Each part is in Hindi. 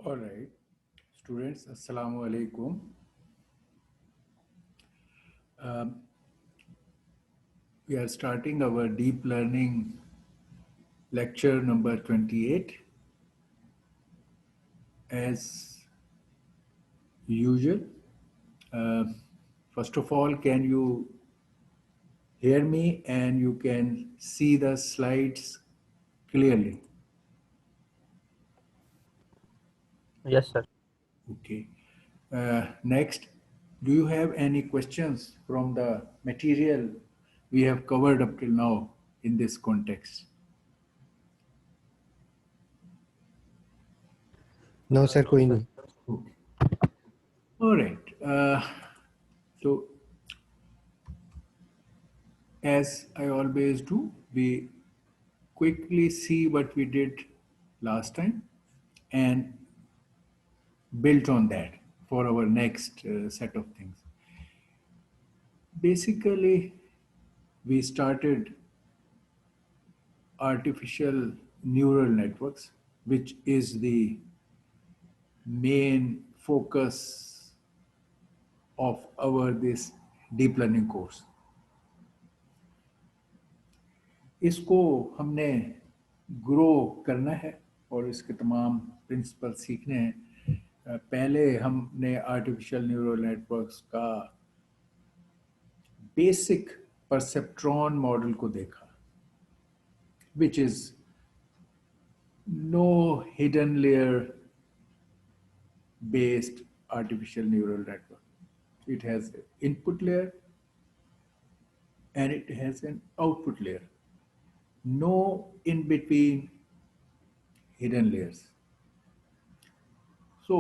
All right, students, Assalamu alaikum. Um, we are starting our deep learning lecture number 28. As usual, uh, first of all, can you hear me and you can see the slides clearly? Yes, sir. Okay. Next, do you have any questions from the material we have covered up till now in this context? No sir, कोई No, नहीं. sir. Okay. All right. So, as I always do, we quickly see what we did last time and built on that for our next set of things. Basically, we started artificial neural networks, which is the main focus of our this deep learning course. इसको हमने ग्रो करना है और इसके तमाम प्रिंसिपल सीखने हैं. पहले हमने आर्टिफिशियल न्यूरल नेटवर्क्स का बेसिक परसेप्ट्रॉन मॉडल को देखा, which is no hidden layer based artificial neural network. It has an input layer and it has an output layer. No in between hidden layers. So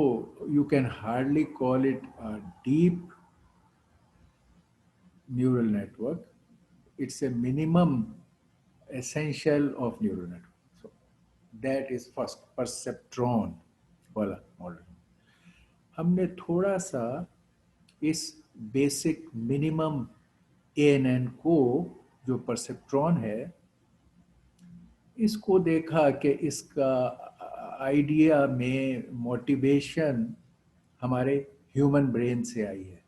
you can hardly call it a deep neural network. It's a minimum essential of neural network. So that is first perceptron वाला मॉडल. हमने थोड़ा सा इस बेसिक मिनिमम ANN को जो परसेप्ट्रॉन है इसको देखा कि इसका आइडिया में मोटिवेशन हमारे ह्यूमन ब्रेन से आई है.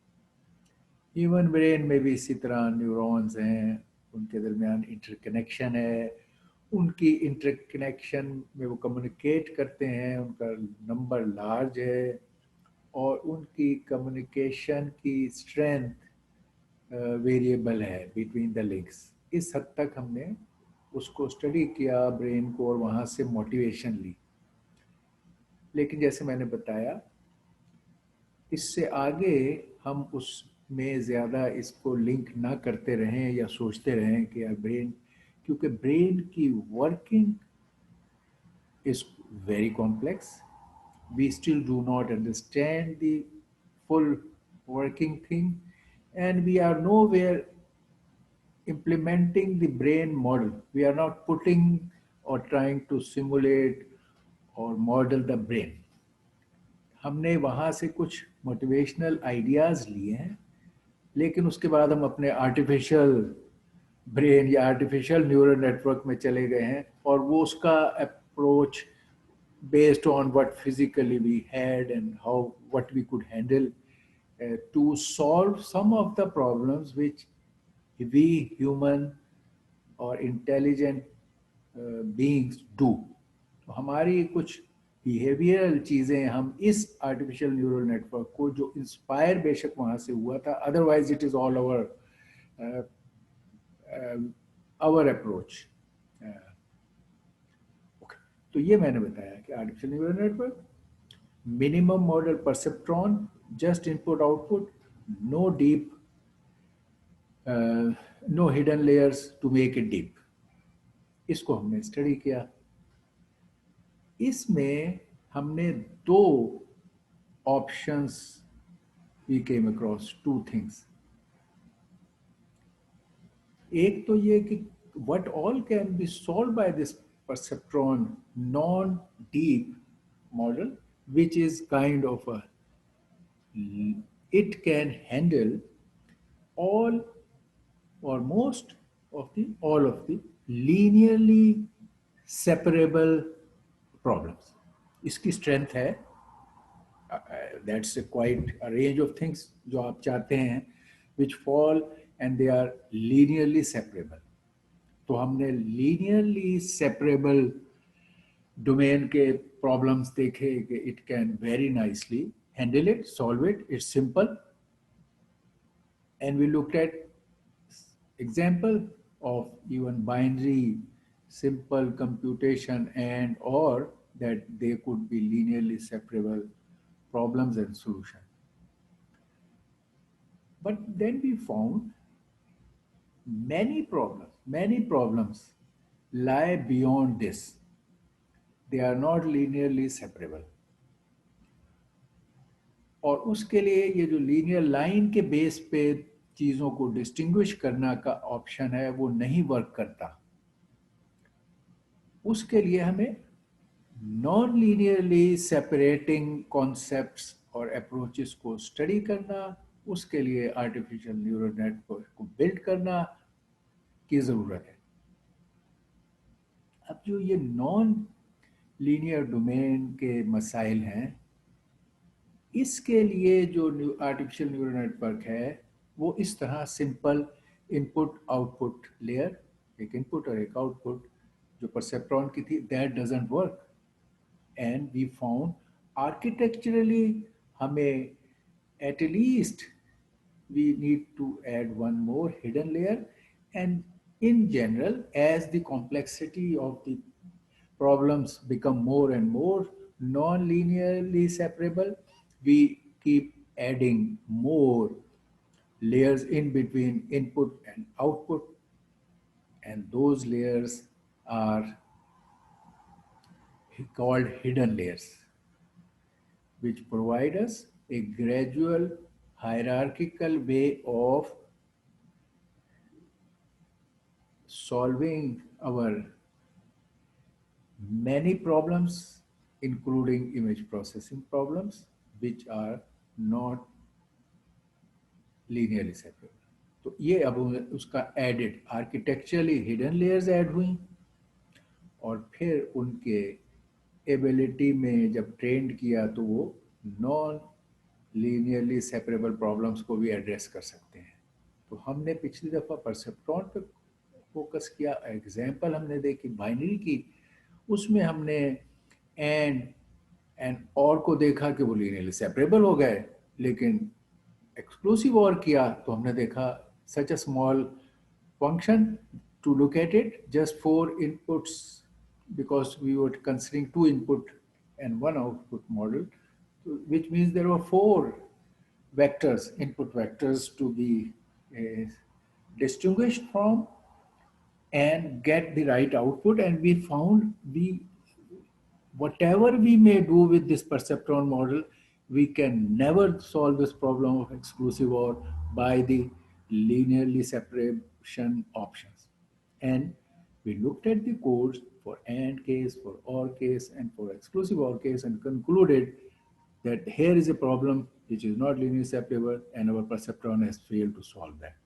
ह्यूमन ब्रेन में भी इसी तरह न्यूरॉन्स हैं, उनके दरमियान इंटरकनेक्शन है, उनकी इंटरकनेक्शन में वो कम्युनिकेट करते हैं, उनका नंबर लार्ज है और उनकी कम्युनिकेशन की स्ट्रेंथ वेरिएबल है बिटवीन द लिंक्स. इस हद तक हमने उसको स्टडी किया ब्रेन को और वहाँ से मोटिवेशन ली. लेकिन जैसे मैंने बताया इससे आगे हम उसमें ज़्यादा इसको लिंक ना करते रहें या सोचते रहें कि यार ब्रेन, क्योंकि ब्रेन की working is very complex. We still do not understand the full working thing, and we are nowhere implementing the brain model. We are not putting or trying to simulate or model the brain. हमने वहाँ से कुछ मोटिवेशनल आइडियाज़ लिए हैं, लेकिन उसके बाद हम अपने आर्टिफिशियल ब्रेन या आर्टिफिशियल न्यूरल नेटवर्क में चले गए हैं और वो उसका approach based on what physically we had and how what we could handle to solve some of the problems which we human or intelligent beings do. तो हमारी कुछ बिहेवियरल चीज़ें हम इस आर्टिफिशियल न्यूरल नेटवर्क को जो इंस्पायर बेशक वहाँ से हुआ था, otherwise it is all our approach. तो ये मैंने बताया कि artificial neural network minimum model perceptron, just input output, no deep, no hidden layers to make it deep. इसको हमने स्टडी किया. इसमें हमने दो options we came across, two things. एक तो ये कि what all can be solved by this perceptron non-deep model, which is kind of a, it can handle all or most of the all of the linearly separable problems. इसकी स्ट्रेंथ है That's a quite a range of things जो आप चाहते हैं which fall and they are linearly separable. तो हमने linearly separable domain के problems देखे कि it can very nicely handle it, solve it, it's simple. And we looked at example of even binary simple computation and or that they could be linearly separable problems and solution. But then we found many problems lie beyond this. They are not linearly separable. और उसके लिए ये जो लीनियर लाइन के बेस पे चीज़ों को डिस्टिंग्विश करना का ऑप्शन है वो नहीं वर्क करता. उसके लिए हमें नॉन लीनियरली सेपरेटिंग कॉन्सेप्ट्स और अप्रोचेस को स्टडी करना, उसके लिए आर्टिफिशियल न्यूरल नेटवर्क को बिल्ड करना की ज़रूरत है. अब जो ये नॉन लीनियर डोमेन के मसाइल हैं, इसके लिए जो आर्टिफिशियल न्यूरल नेटवर्क है वो इस तरह सिंपल इनपुट आउटपुट लेयर, एक इनपुट और एक आउटपुट जो परसेप्ट्रॉन की थी, that doesn't work. And we found architecturally हमें at least we need to add one more hidden layer. And in general, as the complexity of the problems become more and more non-linearly separable, we keep adding more layers in between input and output, and those layers are called hidden layers, which provide us a gradual hierarchical way of solving our many problems, including image processing problems, which are not linearly separable. तो ये अब उसका added architecturally hidden layers add हुई और फिर उनके एबिलिटी में जब ट्रेंड किया तो वो नॉन लीनियरली सेपरेबल प्रॉब्लम्स को भी एड्रेस कर सकते हैं. तो हमने पिछली दफ़ा परसेप्ट्रॉन पे फोकस किया, एग्जाम्पल हमने देखी बाइनरी की, उसमें हमने एंड और को देखा कि वो लीनियरली सेपरेबल हो गए, लेकिन एक्सक्लूसिव और किया तो हमने देखा such a small function to look at it, just 4 inputs, because we were considering 2 input and 1 output model, which means there were 4 vectors, input vectors to be distinguished from and get the right output. And we found whatever we may do with this perceptron model, we can never solve this problem of exclusive OR by the linearly separation options. And we looked at the codes for AND case, for OR case, and for exclusive OR case, and concluded that here is a problem which is not linearly separable, and our perceptron has failed to solve that.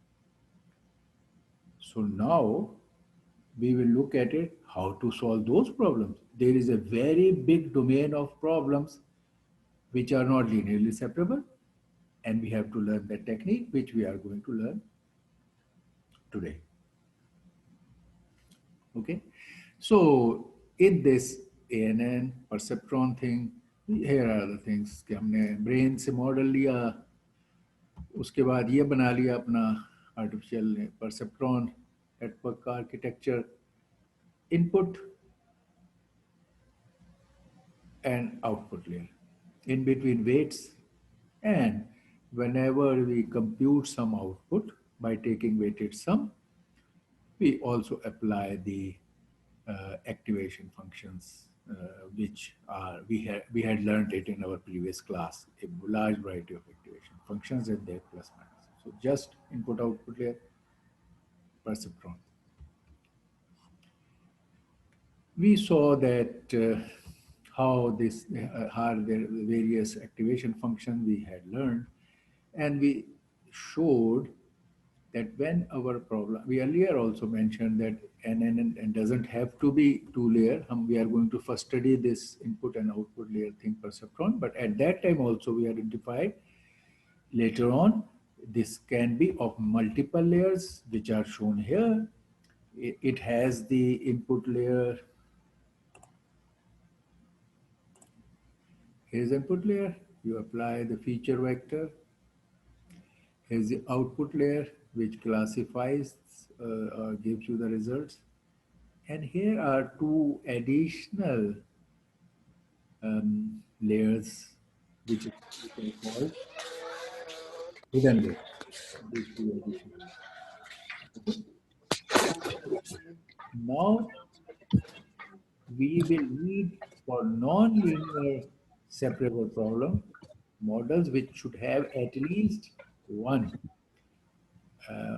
So now we will look at it how to solve those problems. There is a very big domain of problems which are not linearly separable, and we have to learn the technique which we are going to learn today. Okay, so in this ANN perceptron thing, here are the things कि हमने brain से model लिया, उसके बाद ये बना लिया अपना artificial perceptron network का architecture, input and output layer, in between weights, and whenever we compute some output by taking weighted sum, we also apply the activation functions, which are we had learned it in our previous class, a large variety of activation functions and their plus minus. So just input output layer, perceptron. We saw that how this how the various activation functions we had learned, and we showed that when our problem, we earlier also mentioned that NNN doesn't have to be two layer. We are going to first study this input and output layer thing perceptron, but at that time also we identified later on this can be of multiple layers which are shown here. It has the input layer. Here's input layer. You apply the feature vector. Here's the output layer, which classifies or gives you the results. And here are two additional layers, which are called hidden layers. These two additional layers. Now we will need for non-linear separable problem models which should have at least one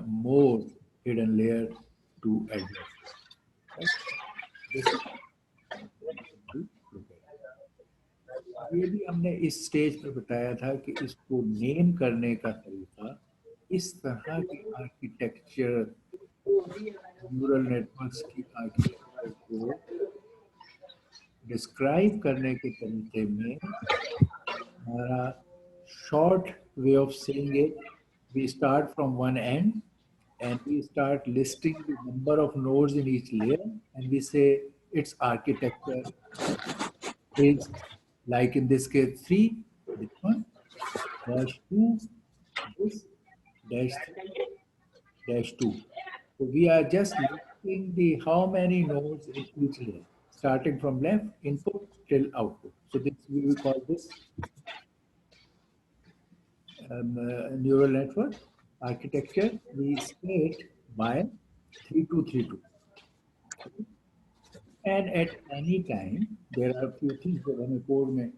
more hidden layer to address. Right? This is what we look at. ये भी हमने इस स्टेज पर बताया था कि इसको नेम करने का तरीका इस तरह की आर्किटेक्चर न्यूरल नेटवर्क्स की आर्किटेक्चर को डिस्क्राइब करने के तरीके में हमारा short way of saying it, we start from one end and we start listing the number of nodes in each layer and we say its architecture is like in this case 3, this one, dash 2, this, dash 3, dash 2. So we are just listing the how many nodes in each layer, starting from left input till output. So this we will call this neural network architecture. We state by 3232. And at any time, there are a few things that on a code mein,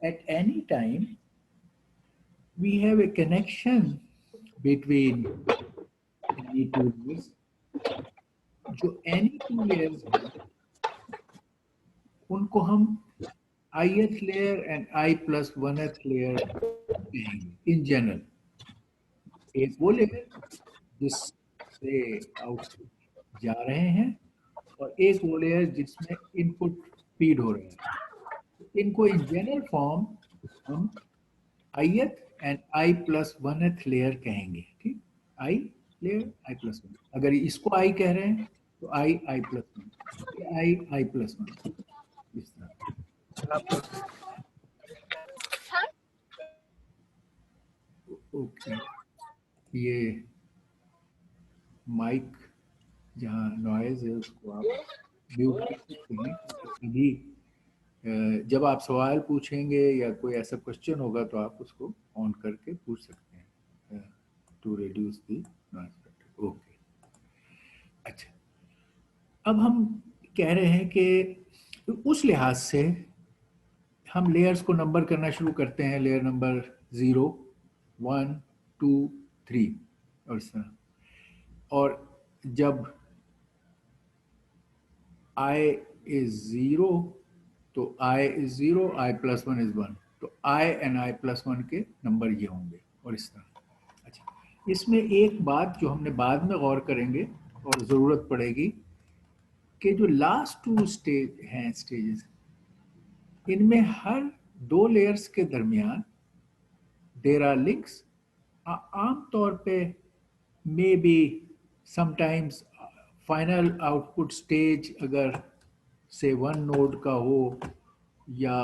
at any time, we have a connection between any two layers. जो any two layers हैं, उनको हम ith layer and I plus 1th layer कहेंगे in general. एक वो लेयर जिससे आउटपुट जा रहे हैं और एक वो लेयर जिसमें इनपुट फीड हो रहे हैं. इनको इन जनरल फॉर्म हम ith and i plus 1th layer कहेंगे. ठीक, i लेयर i plus 1. अगर इसको i कह रहे हैं तो i plus 1, i plus 1, इस तरह. ओके, ये माइक जहाँ नॉइज है उसको आप म्यूट कर सकते हैं. अभी जब आप सवाल पूछेंगे या कोई ऐसा क्वेश्चन होगा तो आप उसको ऑन करके पूछ सकते हैं to reduce the noise factor. Okay, अच्छा, अब हम कह रहे हैं कि उस लिहाज से हम लेयर्स को नंबर करना शुरू करते हैं. लेयर नंबर 0, 1, 2, 3 और इस तरह. और जब I is 0 तो I is 0, I plus 1 is 1. तो I and I plus 1 के नंबर ये होंगे और इस तरह. अच्छा, इसमें एक बात जो हमने बाद में गौर करेंगे और ज़रूरत पड़ेगी कि जो लास्ट टू स्टेज हैं स्टेजेस, इनमें हर दो लेयर्स के दरमियान देयर आर लिंक्स. आमतौर पे may be sometimes final output stage अगर से 1 नोड का हो या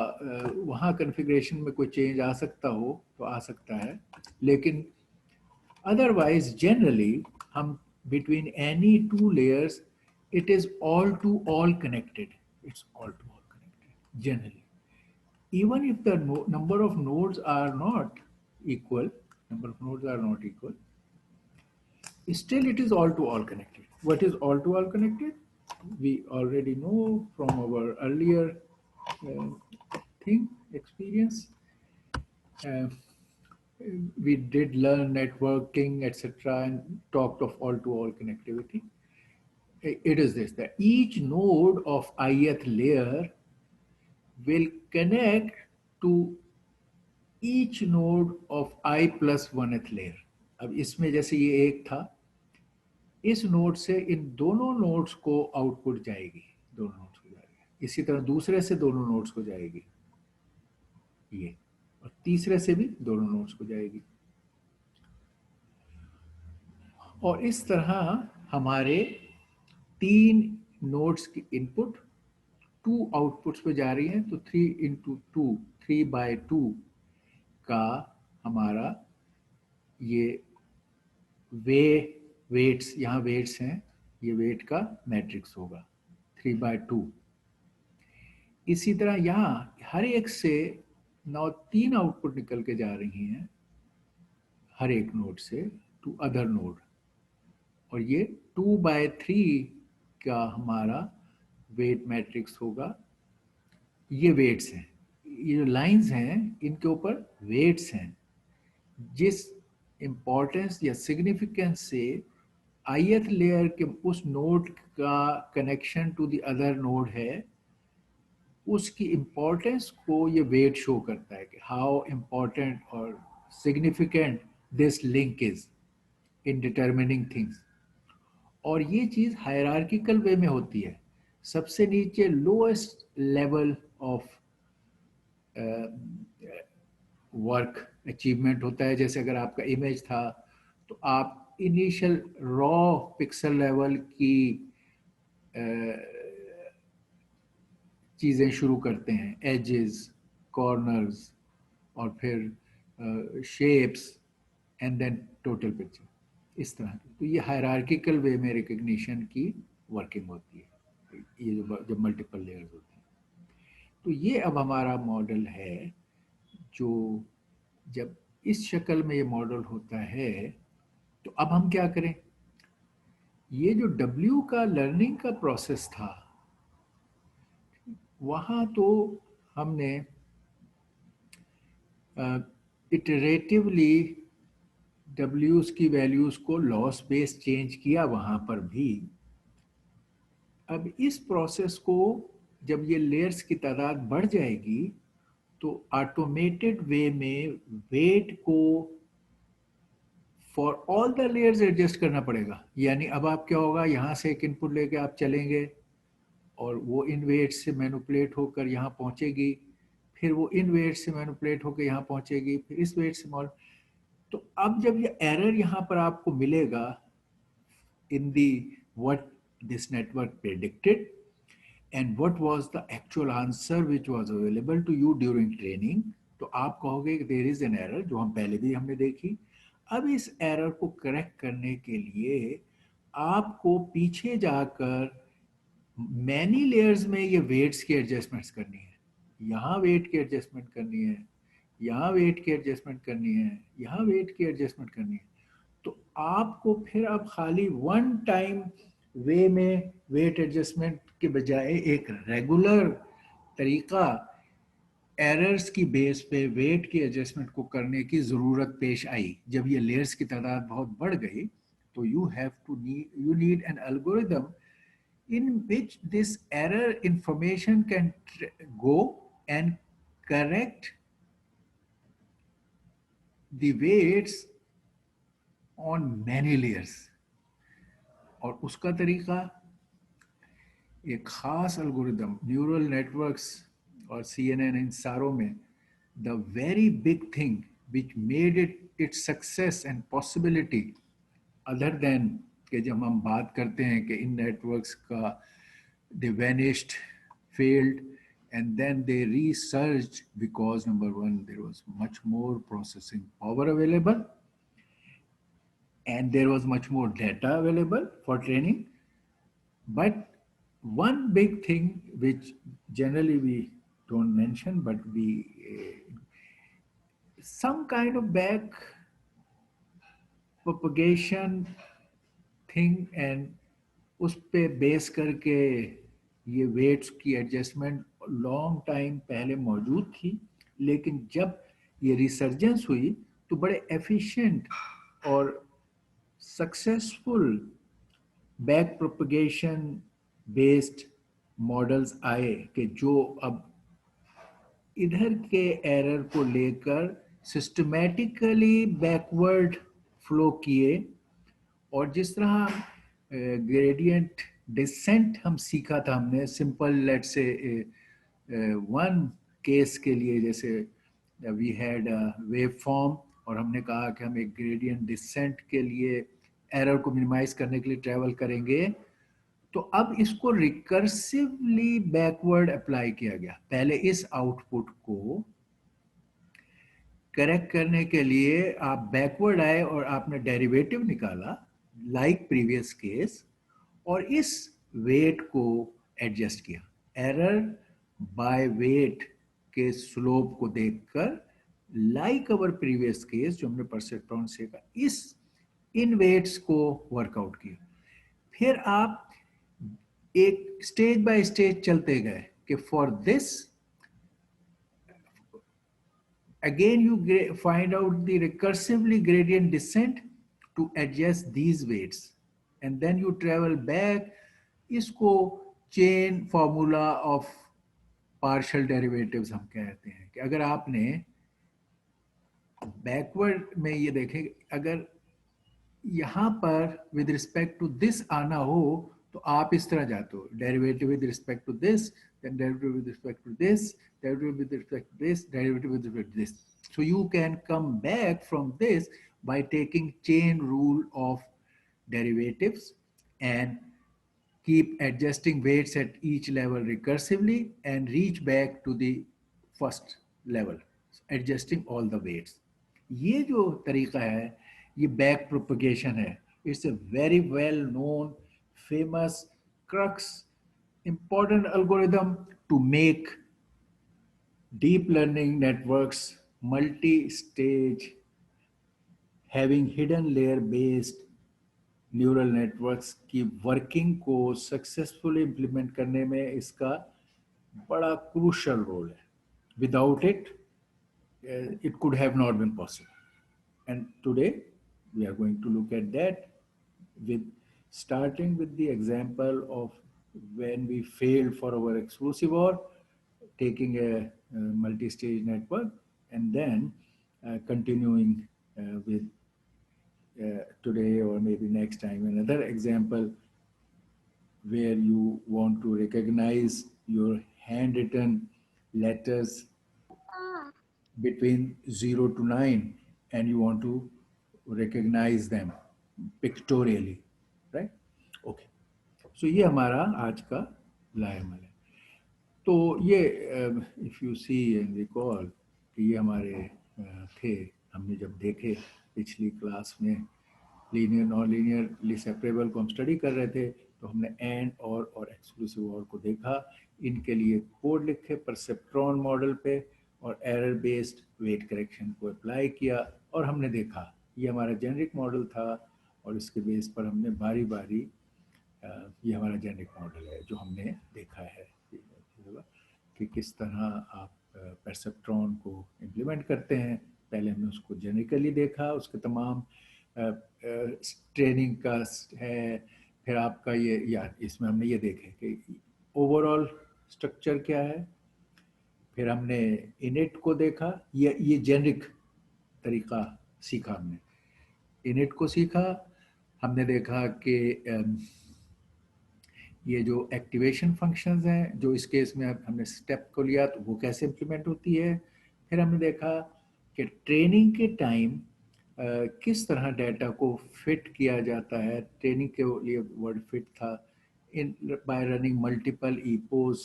वहाँ कॉन्फ़िगरेशन में कोई चेंज आ सकता हो तो आ सकता है, लेकिन अदरवाइज जनरली हम between any two layers it is all to all connected. It's all to all connected generally. Even if the number of nodes are not equal, still it is all to all connected. What is all to all connected? We already know from our earlier experience. We did learn networking, etc., and talked of all to all connectivity. It is this, that each node of ith layer will connect to each node of I plus 1th layer. अब इसमें जैसे ये एक था, इस नोड से इन दोनों नोड्स को आउटपुट जाएगी, दोनों नोड्स को जाएगी। इसी तरह दूसरे से दोनों नोड्स को जाएगी ये, और तीसरे से भी दोनों नोड्स को जाएगी। और इस तरह हमारे 3 नोड्स की इनपुट 2 आउटपुट्स पे जा रही हैं, तो 3 × 2, 3/2 का हमारा ये वे वेट्स, यहाँ वेट्स हैं, ये वेट का मैट्रिक्स होगा 3/2। इसी तरह यहाँ हर एक से 3 आउटपुट निकल के जा रही हैं हर एक नोड से टू अदर नोड, और ये 2/3 का हमारा वेट मैट्रिक्स होगा। ये वेट्स हैं, ये जो लाइंस हैं इनके ऊपर वेट्स हैं। जिस इम्पोर्टेंस या सिग्निफिकेंस से ith लेयर के उस नोड का connection to the other node है, उसकी इम्पोर्टेंस को ये वेट शो करता है कि हाउ इम्पोर्टेंट और significant this link is in determining things. और ये चीज़ हायरार्किकल वे में होती है। सबसे नीचे lowest level of work achievement होता है। जैसे अगर आपका इमेज था तो आप इनिशियल रॉ पिक्सल लेवल की चीज़ें शुरू करते हैं, एजेस, कॉर्नर्स, और फिर shapes, and then total picture, इस तरह की। तो ये हायरार्किकल वे में रिकग्निशन की वर्किंग होती है, ये जब मल्टीपल लेयर्स होती हैं। तो ये अब हमारा मॉडल है, जो जब इस शक्ल में ये मॉडल होता है तो अब हम क्या करें। ये जो W का लर्निंग का प्रोसेस था, वहाँ तो हमने इटरेटिवली W's की वैल्यूज़ को लॉस बेस चेंज किया वहाँ पर भी। अब इस प्रोसेस को जब ये लेयर्स की तादाद बढ़ जाएगी तो ऑटोमेटेड वे में वेट को for all the layers adjust करना पड़ेगा। यानी अब आप क्या होगा, यहाँ से एक इनपुट लेके आप चलेंगे और वो इन वेट से मैनिपुलेट होकर यहाँ पहुँचेगी, फिर वो इन वेट से मैनिपुलेट होकर यहाँ पहुँचेगी, फिर इस वेट से मॉल। तो अब जब ये एरर यहाँ पर आपको मिलेगा in the what this network predicted and what was the actual answer which was available to you during training, तो आप कहोगे there is an error, जो हम पहले भी हमने देखी। अब इस एरर को करेक्ट करने के लिए आपको पीछे जाकर मैनी लेयर्स में ये वेट्स की एडजस्टमेंट्स करनी है। यहाँ वेट की एडजस्टमेंट करनी है, यहाँ वेट की एडजस्टमेंट करनी है, यहाँ वेट की एडजस्टमेंट करनी है। तो आपको फिर अब खाली वन टाइम वे में वेट एडजस्टमेंट के बजाय एक रेगुलर तरीका एरर्स की बेस पे वेट की एडजस्टमेंट को करने की ज़रूरत पेश आई। जब ये लेयर्स की तादाद बहुत बढ़ गई तो you need an algorithm in which this error information can go and correct the weights on many layers। और उसका तरीका एक खास एल्गोरिदम न्यूरल नेटवर्क्स और CNN इन सारों में the very big thing which made it success and possibility other than कि जब हम बात करते हैं कि इन नेटवर्क्स का they vanished, failed, and then they resurged because number one, there was much more processing power available and there was much more data available for training. But one big thing which generally we don't mention, but we some kind of back propagation thing, and उस पे बेस करके ये वेट्स की एडजस्टमेंट लॉन्ग टाइम पहले मौजूद थी, लेकिन जब ये रिसर्जेंस हुई तो बड़े एफिशिएंट और successful back propagation based models आए कि जो अब इधर के एरर को लेकर सिस्टमैटिकली बैकवर्ड फ्लो किए, और जिस तरह ग्रेडियंट डिसेंट हम सीखा था, हमने सिंपल लेट से वन केस के लिए, जैसे वी हैड वेव फॉर्म, और हमने कहा कि हम एक ग्रेडियंट डिसेंट के लिए एरर को मिनिमाइज करने के लिए ट्रैवल करेंगे, तो अब इसको रिकर्सिवली बैकवर्ड अप्लाई किया गया। पहले इस आउटपुट को करेक्ट करने के लिए आप बैकवर्ड आए और आपने डेरिवेटिव निकाला लाइक प्रीवियस केस, और इस वेट को एडजस्ट किया। एरर बाय वेट के स्लोप को देखकर लाइक अवर प्रीवियस केस जो हमने परसेप्ट्रॉन से का, इस इन वेट्स को वर्कआउट किया। फिर आप एक स्टेज बाय स्टेज चलते गए कि for this again you find out the recursively gradient descent to adjust these weights, and then you travel back, इसको chain formula of partial derivatives हम कहते हैं। कि अगर आपने बैकवर्ड में ये देखें, अगर यहाँ पर विद रिस्पेक्ट टू दिस आना हो तो आप इस तरह जाते हो, derivative with respect to this, then derivative with respect to this, derivative with respect to this, derivative with respect to this. So you can come back from this by taking chain rule of derivatives and keep adjusting weights at each level recursively and reach back to the first level, adjusting all the weights. ये जो तरीका है ये बैक प्रोपगेशन है। It's a very well known famous crux important algorithm to make deep learning networks multi-stage, having hidden layer based neural networks की वर्किंग को सक्सेसफुली इम्प्लीमेंट करने में इसका बड़ा क्रूशल रोल है। Without it it could have not been possible. And today we are going to look at that, with starting with the example of when we failed for our exclusive OR, taking a multi-stage network, and then continuing with today or maybe next time another example where you want to recognize your handwritten letters between 0 to 9, and you want to recognize them pictorially, right? Okay. So ये हमारा आज का लायमल है। तो ये if you see and recall कि ये हमारे थे, हमने जब देखे पिछली क्लास में लीनियर नॉन लीनियरली सेपरेबल को हम स्टडी कर रहे थे, तो हमने एंड और एक्सक्लूसिव और को देखा, इनके लिए कोड लिखे परसेप्ट्रॉन मॉडल पे, और एरर बेस्ड वेट करेक्शन को अप्लाई किया, और हमने देखा ये हमारा जेनरिक मॉडल था, और इसके बेस पर हमने बारी बारी ये हमारा जेनरिक मॉडल है जो हमने देखा है कि किस तरह आप परसेप्ट्रॉन को इम्प्लीमेंट करते हैं। पहले हमने उसको जेनरिकली देखा, उसके तमाम ट्रेनिंग का है, फिर आपका ये यार इसमें हमने ये देखे कि ओवरऑल स्ट्रक्चर क्या है, फिर हमने इनिट को देखा, ये जेनरिक तरीका सीखा हमने, इनिट को सीखा, हमने देखा कि ये जो एक्टिवेशन फंक्शंस हैं जो इस केस में हमने स्टेप को लिया तो वो कैसे इम्प्लीमेंट होती है। फिर हमने देखा कि ट्रेनिंग के टाइम किस तरह डाटा को फिट किया जाता है। ट्रेनिंग के लिए वर्ड फिट था in by running multiple epochs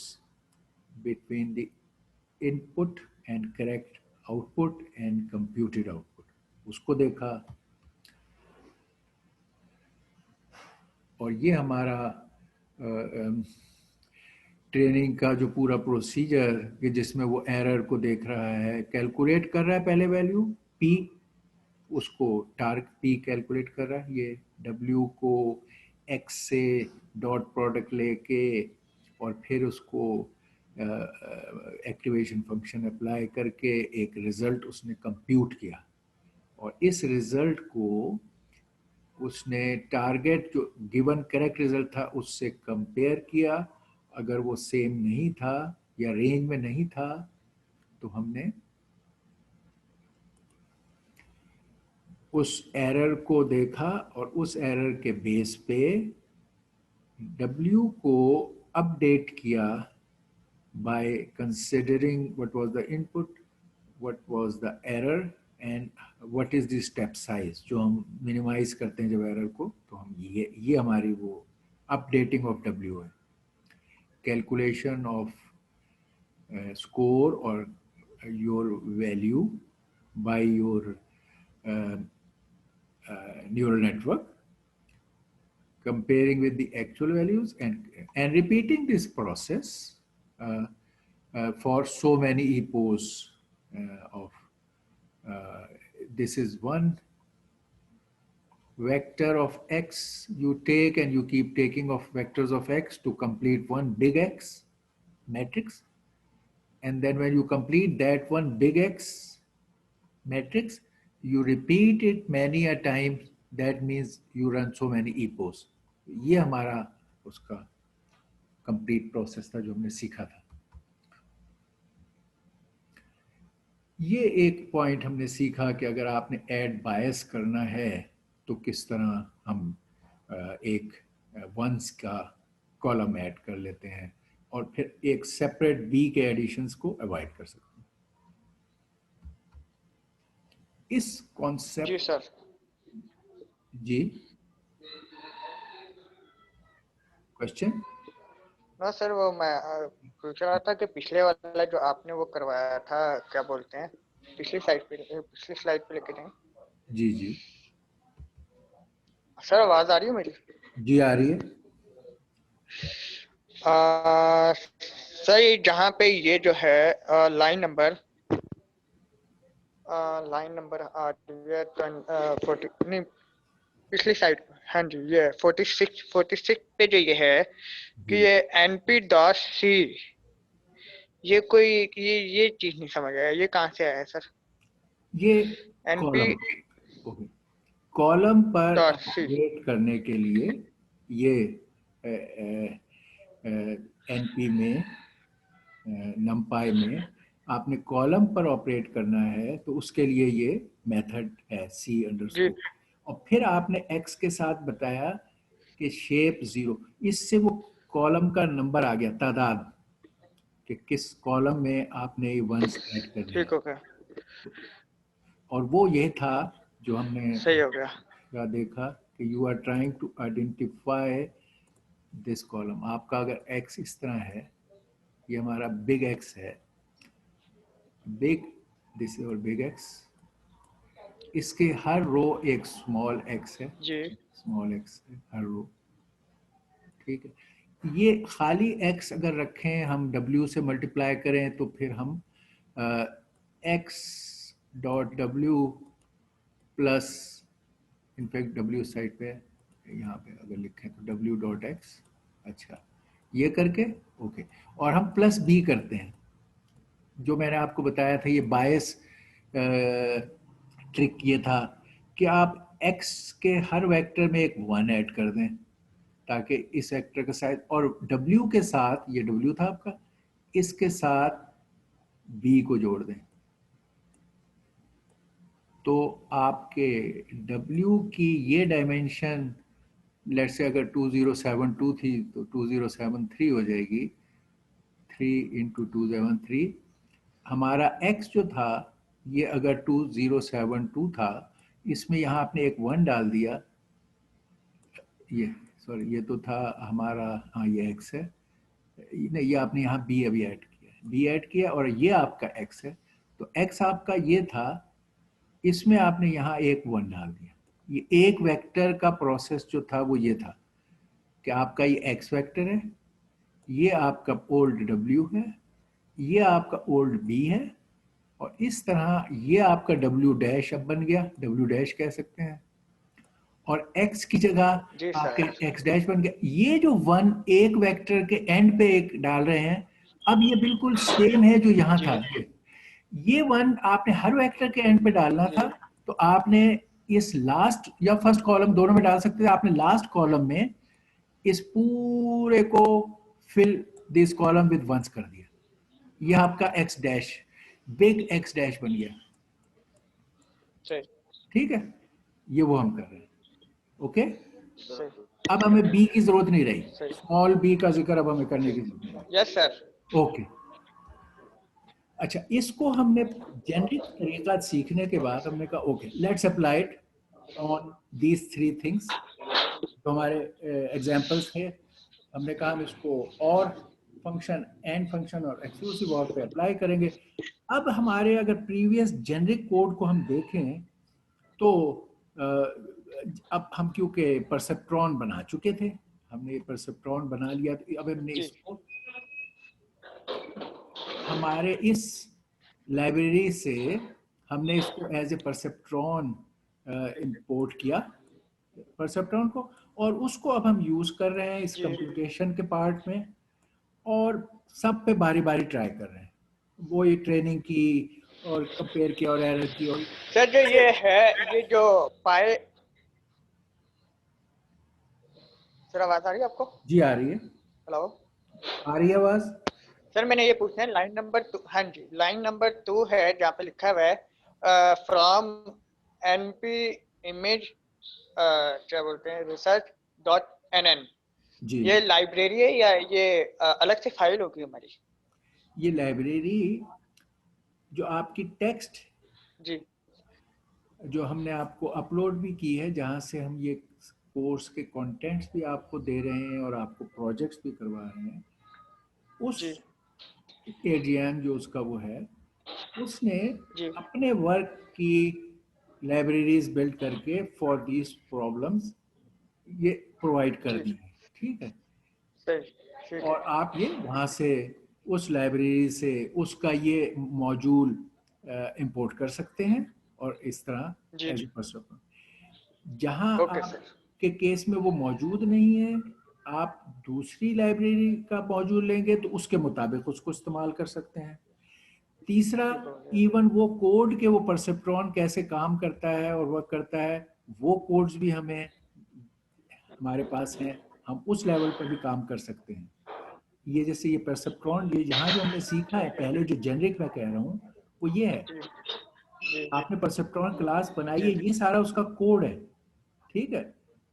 between the input and correct output and computed output, उसको देखा। और ये हमारा ट्रेनिंग का जो पूरा प्रोसीजर कि जिसमें वो एरर को देख रहा है, कैलकुलेट कर रहा है पहले वैल्यू p, उसको टार्क p कैलकुलेट कर रहा है, ये w को x से डॉट प्रोडक्ट लेके और फिर उसको एक्टिवेशन फंक्शन अप्लाई करके एक रिजल्ट उसने कंप्यूट किया, और इस रिजल्ट को उसने टारगेट जो गिवन करेक्ट रिजल्ट था उससे कंपेयर किया। अगर वो सेम नहीं था या रेंज में नहीं था तो हमने उस एरर को देखा और उस एरर के बेस पे W को अपडेट किया by considering what was the input, what was the error and what is the step size. जो हम minimize करते हैं जब error को, तो हम ये हमारी वो updating of W है. Calculation of score or your value by your neural network, comparing with the actual values and repeating this process for so many epochs of this is one vector of x you take and you keep taking of vectors of x to complete one big X matrix, and then when you complete that one big X matrix you repeat it many a time, that means you run so many epochs. ये हमारा उसका कंप्लीट प्रोसेस था जो हमने सीखा था. ये एक पॉइंट हमने सीखा कि अगर आपने ऐड बायस करना है तो किस तरह हम एक वंस का कॉलम ऐड कर लेते हैं और फिर एक सेपरेट बी के एडिशंस को अवॉइड कर सकते हैं. इस कॉन्सेप्ट. जी सर. जी क्वेश्चन. ना सर, वो मैं पूछ रहा था कि पिछले वाला जो आपने वो करवाया था, क्या बोलते हैं, पिछली स्लाइड पे लेके जाएं. जी जी सर आवाज आ रही है मेरी? जी आ रही है. सर ये जहाँ पे ये जो है लाइन नंबर आ रही है 40, नहीं पिछली साइड. हाँ जी, ये 46 पे जो ये है कि ये NP-C, ये कोई ये चीज नहीं समझ आया, ये कहाँ से आया है सर? ये NP कॉलम पर .C अपडेट करने के लिए ये NP में numpy में आपने कॉलम पर ऑपरेट करना है तो उसके लिए ये मेथड है C_, और फिर आपने x के साथ बताया कि शेप 0, इससे वो कॉलम का नंबर आ गया, तादाद कि किस कॉलम में आपने वंस ऐड करने. ठीक हो गया. और वो ये था जो हमने सही हो गया. देखा कि you are trying to identify this column. आपका अगर x इस तरह है, ये हमारा बिग X है, बिग, दिस इज और बिग X, इसके हर रो एक स्मॉल x है जी. स्मॉल x है हर रो. ठीक है. ये खाली x अगर रखें, हम w से मल्टीप्लाई करें तो फिर हम x.w plus, in fact w side पे यहाँ पे अगर लिखें तो w.x, अच्छा ये करके ओके. और हम प्लस b करते हैं, जो मैंने आपको बताया था ये बायस ट्रिक ये था कि आप x के हर वेक्टर में एक 1 ऐड कर दें ताकि इस वेक्टर का साइज, और w के साथ, ये w था आपका, इसके साथ b को जोड़ दें तो आपके w की ये डायमेंशन लेट्स से अगर 2072 थी तो 2073 हो जाएगी. 3 × 273. हमारा x जो था ये अगर 2072 था, इसमें यहाँ आपने एक 1 डाल दिया, ये सॉरी ये तो था हमारा, हाँ ये x है, नहीं ये आपने यहाँ b अभी ऐड किया, b ऐड किया और ये आपका x है. तो x आपका ये था, इसमें आपने यहाँ एक 1 डाल दिया. ये एक वेक्टर का प्रोसेस जो था वो ये था कि आपका ये x वेक्टर है, ये आपका ओल्ड w है, ये आपका ओल्ड b है, और इस तरह ये आपका w' अब बन गया, w' कह सकते हैं, और x की जगह आपके x' बन गया. ये जो 1 एक वेक्टर के एंड पे एक डाल रहे हैं, अब ये बिल्कुल सेम है जो यहाँ था. ये 1 आपने हर वेक्टर के एंड पे डालना था, तो आपने इस लास्ट या फर्स्ट कॉलम दोनों में डाल सकते थे, आपने लास्ट कॉलम में इस पूरे को fill this column with ones कर दिया. ये आपका x' बिग x' बन गया. ठीक है. ये वो हम कर रहे हैं. ओके, सही. अब हमें बी की जरूरत नहीं रही, सही. स्मॉल बी का जिक्र अब हमें करने की जरूरत नहीं. Yes sir. ओके, अच्छा, इसको हमने जेनरिक तरीका सीखने के बाद हमने कहा okay let's apply it on these three things. तो हमारे एग्जांपल्स थे, हमने कहा हम इसको और फंक्शन, एंड फंक्शन और एक्सक्लूसिव और पे अप्लाई करेंगे. अब हमारे अगर प्रीवियस जेनरिक कोड को हम देखें तो अ, अब हम क्योंकि परसेप्ट्रॉन बना चुके थे, हमने परसेप्ट्रॉन बना लिया, तो अब हमने जी. इसको हमारे इस लाइब्रेरी से हमने इसको एज ए परसेप्ट्रॉन इंपोर्ट किया, परसेप्ट्रॉन को, और उसको अब हम यूज कर रहे हैं इस जी. कंप्यूटेशन के पार्ट में, और सब पे बारी बारी ट्राई कर रहे हैं. वो ये ट्रेनिंग की और कंपेयर किया और एरर की, और सर जो ये है, ये जो पाए, सर आवाज आ रही है आपको? जी आ रही है, हेलो आ रही है आवाज. सर, मैंने ये पूछना है लाइन नंबर 2. हाँ जी, लाइन नंबर 2 है जहाँ पे लिखा हुआ है फ्रॉम एनपी इमेज क्या बोलते हैं research.nn. जी, ये लाइब्रेरी है या ये अलग से फाइल होगी हमारी? ये लाइब्रेरी जो आपकी टेक्स्ट जी. जो हमने आपको अपलोड भी की है, जहाँ से हम ये कोर्स के कंटेंट्स भी आपको दे रहे हैं और आपको प्रोजेक्ट्स भी करवा रहे हैं, उस जी. एजीएम जो उसका वो है, उसने जी. अपने वर्क की लाइब्रेरीज बिल्ड करके फॉर दीज प्रॉब्लम्स ये प्रोवाइड कर जी. दी है. ठीक है, सही. ठीक और है. आप ये वहाँ से उस लाइब्रेरी से उसका ये मॉड्यूल इंपोर्ट कर सकते हैं, और इस तरह जी. एज ए पर्सन, जहाँ ओके सर. आपके केस में वो मौजूद नहीं है, आप दूसरी लाइब्रेरी का मॉड्यूल लेंगे तो उसके मुताबिक उसको इस्तेमाल कर सकते हैं. तीसरा, ठीक हो गया. इवन वो कोड के वो परसेप्ट्रॉन कैसे काम करता है और वर्क करता है, वो कोड्स भी हमें हमारे पास हैं, हम उस लेवल पर भी काम कर सकते हैं. ये जैसे ये परसेप्ट्रॉन, ये यहाँ जो हमने सीखा है पहले, जो जेनरिक मैं कह रहा हूँ वो ये है, जी. जी. आपने परसेप्ट्रॉन क्लास बनाई जी. है, ये सारा उसका कोड है. ठीक है,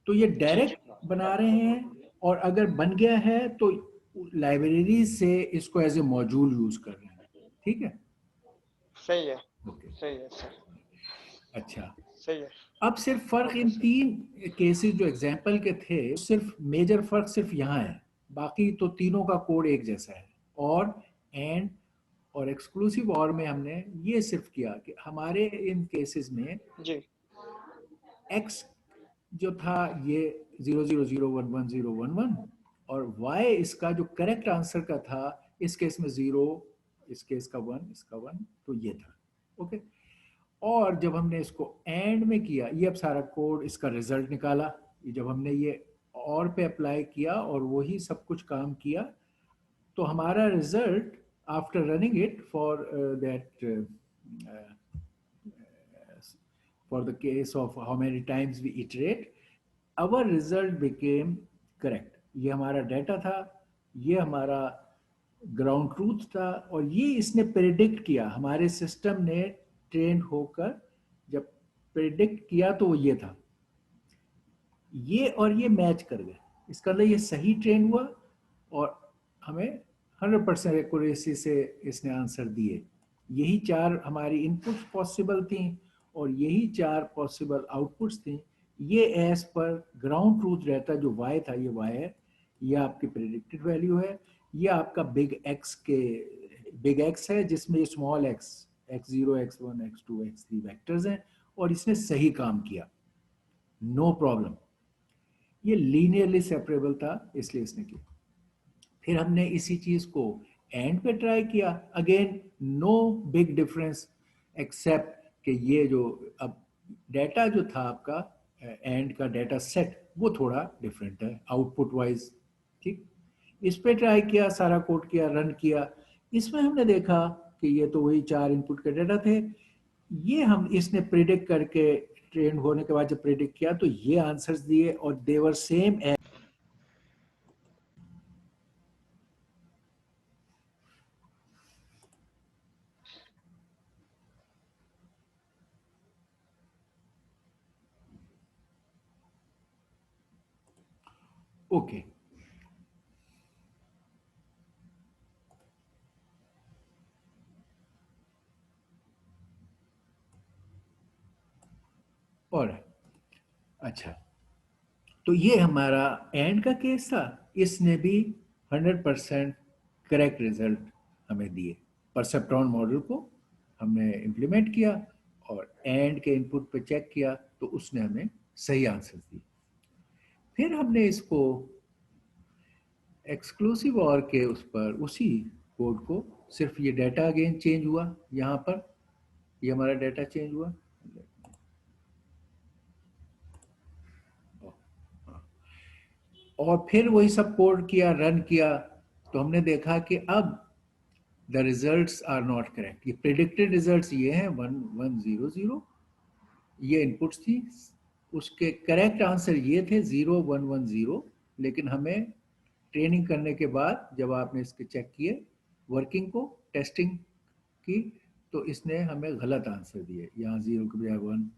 तो ये जी. डायरेक्ट बना रहे हैं, और अगर बन गया है तो लाइब्रेरी से इसको एज ए मॉड्यूल यूज कर रहे हैं. ठीक है, सही है. ओके, सही है सर. अच्छा. सही है. अब सिर्फ फर्क ओके इन सर. तीन केसेस जो एग्जांपल के थे, सिर्फ मेजर फर्क सिर्फ यहाँ है, बाकी तो तीनों का कोड एक जैसा है. और एंड और एक्सक्लूसिव और में हमने ये सिर्फ किया कि हमारे इन केसेस में जी. x जो था ये 00011011, और y इसका जो करेक्ट आंसर का था, इस केस में 0, इस केस का 1, इसका 1, तो ये था. ओके, और जब हमने इसको एंड में किया, ये अब सारा कोड इसका रिजल्ट निकाला, ये जब हमने ये और पे अप्लाई किया और वही सब कुछ काम किया, तो हमारा result after running it for that for the case of how many times we iterate, our result became correct. ये हमारा डेटा था, ये हमारा ग्राउंड ट्रूथ था, और ये इसने प्रेडिक्ट किया, हमारे सिस्टम ने ट्रेन होकर जब प्रेडिक्ट किया तो वो ये था, ये और ये मैच कर गए, इसका मतलब ये सही ट्रेन हुआ, और हमें 100% एक्यूरेसी से इसने आंसर दिए. यही चार हमारी इनपुट्स पॉसिबल थी, और यही चार पॉसिबल आउटपुट्स थी. ये एज पर ग्राउंड ट्रूथ रहता, जो y था ये y है, ये आपकी प्रेडिक्टेड वैल्यू है, ये आपका बिग एक्स है, जिसमें ये small x, x0 x1 x2 x3 vectors हैं, और इसने सही काम किया, नो प्रॉब्लम. ये लीनियरली सेपरेबल था, इसलिए इसने किया. फिर हमने इसी चीज को एंड पे ट्राई किया, again no big difference, except कि ये जो अब डेटा जो था आपका एंड का डेटा सेट, वो थोड़ा डिफरेंट है आउटपुट वाइज. ठीक, इस पे ट्राई किया, सारा कोड किया, रन किया, इसमें हमने देखा कि ये तो वही चार इनपुट के डेटा थे, ये हम इसने प्रिडिक्ट करके ट्रेन होने के बाद जब प्रिडिक्ट किया तो ये आंसर्स दिए, और देवर सेम. ओके, और अच्छा, तो ये हमारा एंड का केस था, इसने भी 100% करेक्ट रिजल्ट हमें दिए। परसेप्ट्रॉन मॉडल को हमने इम्प्लीमेंट किया और एंड के इनपुट पे चेक किया तो उसने हमें सही आंसर दिए। फिर हमने इसको एक्सक्लूसिव और के उस पर उसी कोड को, सिर्फ ये डाटा अगेन चेंज हुआ, यहाँ पर ये हमारा डाटा चेंज हुआ, और फिर वही सब कोड किया, रन किया, तो हमने देखा कि अब the results are not correct. ये प्रिडिक्टेड रिजल्ट्स ये हैं 1100, ये इनपुट्स थी, उसके करेक्ट आंसर ये थे 0110, लेकिन हमें ट्रेनिंग करने के बाद जब आपने इसके चेक किए वर्किंग को, टेस्टिंग की, तो इसने हमें गलत आंसर दिए। यहाँ 0 के बजाय 1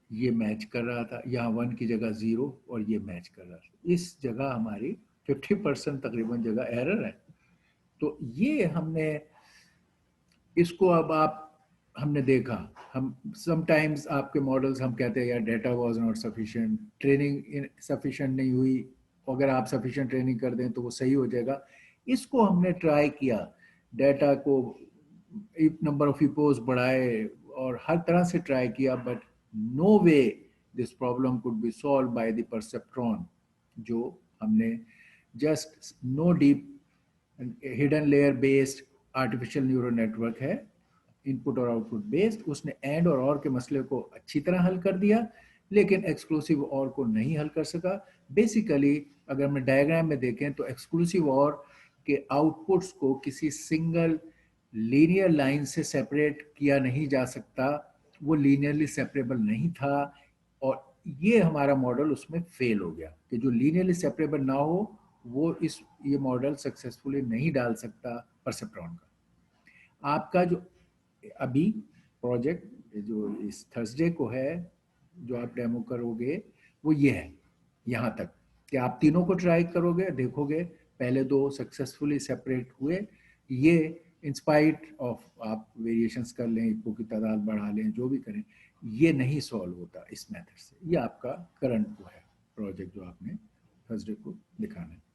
ये मैच कर रहा था, यहाँ 1 की जगह 0 और ये मैच कर रहा था। इस जगह हमारी 50% तकरीबन जगह एरर है। तो ये हमने इसको अब आप हमने देखा, हम समटाइम्स आपके मॉडल्स हम कहते हैं यार data was not sufficient, training sufficient नहीं हुई, अगर आप सफिशिएंट ट्रेनिंग कर दें तो वो सही हो जाएगा। इसको हमने ट्राई किया, डाटा को नंबर ऑफ इपोज बढ़ाए और हर तरह से ट्राई किया, but no way this problem could be solve by the perceptron, जो हमने just no deep hidden layer based artificial neural network है, इनपुट और आउटपुट बेस्ड। उसने एंड और ऑर के मसले को अच्छी तरह हल कर दिया, लेकिन एक्सक्लूसिव और को नहीं हल कर सका। बेसिकली अगर हम डायग्राम में देखें तो एक्सक्लूसिव और के आउटपुट्स को किसी सिंगल लीनियर लाइन से सेपरेट किया नहीं जा सकता, वो लीनियरली सेपरेबल नहीं था, और ये हमारा मॉडल उसमें फेल हो गया कि जो लीनियरली सेपरेबल ना हो वो ये मॉडल सक्सेसफुली नहीं डाल सकता परसेप्ट्रॉन का। आपका जो अभी प्रोजेक्ट जो इस थर्सडे को है, जो आप डेमो करोगे, वो ये है यहाँ तक कि आप तीनों को ट्राई करोगे, देखोगे पहले दो सक्सेसफुली सेपरेट हुए, ये इंस्पाइट ऑफ आप वेरिएशंस कर लें, इको की तादाद बढ़ा लें, जो भी करें, ये नहीं सॉल्व होता इस मेथड से। ये आपका करंट वो है प्रोजेक्ट जो आपने थर्सडे को दिखाना है।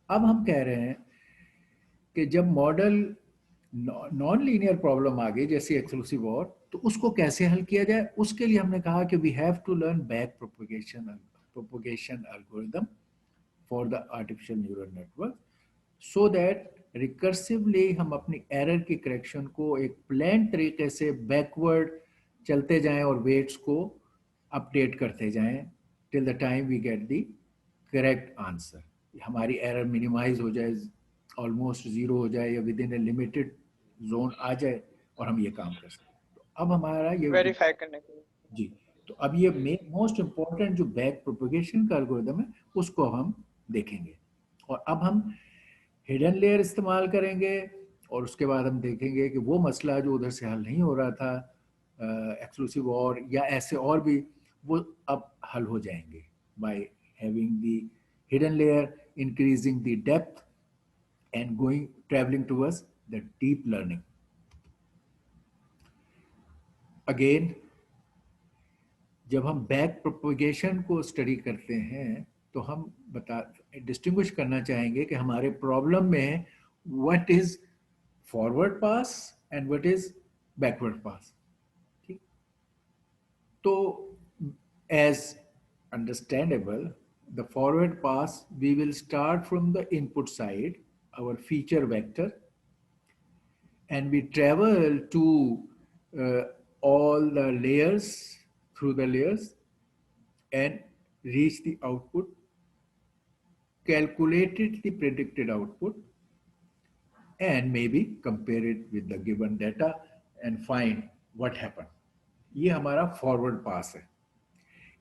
अब हम कह रहे हैं कि जब मॉडल नॉन लीनियर प्रॉब्लम आ गई जैसे एक्सक्लूसिव और, तो उसको कैसे हल किया जाए, उसके लिए हमने कहा कि we have to learn back propagation algorithm for the artificial neural network, so that recursively हम अपनी एरर की करेक्शन को एक प्लान तरीके से बैकवर्ड चलते जाएं और वेट्स को अपडेट करते जाएं till the time we get the correct answer. हमारी एरर मिनिमाइज हो जाए, ऑलमोस्ट जीरो हो जाए या within a limited zone आ जाए और हम ये काम कर सकते हैं। तो अब हमारा ये वेरीफाई करने के लिए जी, तो अब ये मोस्ट इम्पॉर्टेंट जो बैक प्रोपगेशन का एल्गोरिथम है उसको हम देखेंगे, और अब हम हिडन लेयर इस्तेमाल करेंगे, और उसके बाद हम देखेंगे कि वो मसला जो उधर से हल नहीं हो रहा था एक्सक्लूसिव और या ऐसे और भी, वो अब हल हो जाएंगे by having the hidden layer, increasing the depth and traveling towards the deep learning. Again, जब हम बैक प्रोपगेशन को स्टडी करते हैं तो हम डिस्टिंग्विश करना चाहेंगे कि हमारे प्रॉब्लम में what is forward pass and what is backward pass. ठीक, तो as understandable, the forward pass we will start from the input side, our feature vector, and we travel to all the layers, through the layers, and reach the output, calculated the predicted output, and maybe compare it with the given data and find what happened. ये हमारा फॉरवर्ड पास है।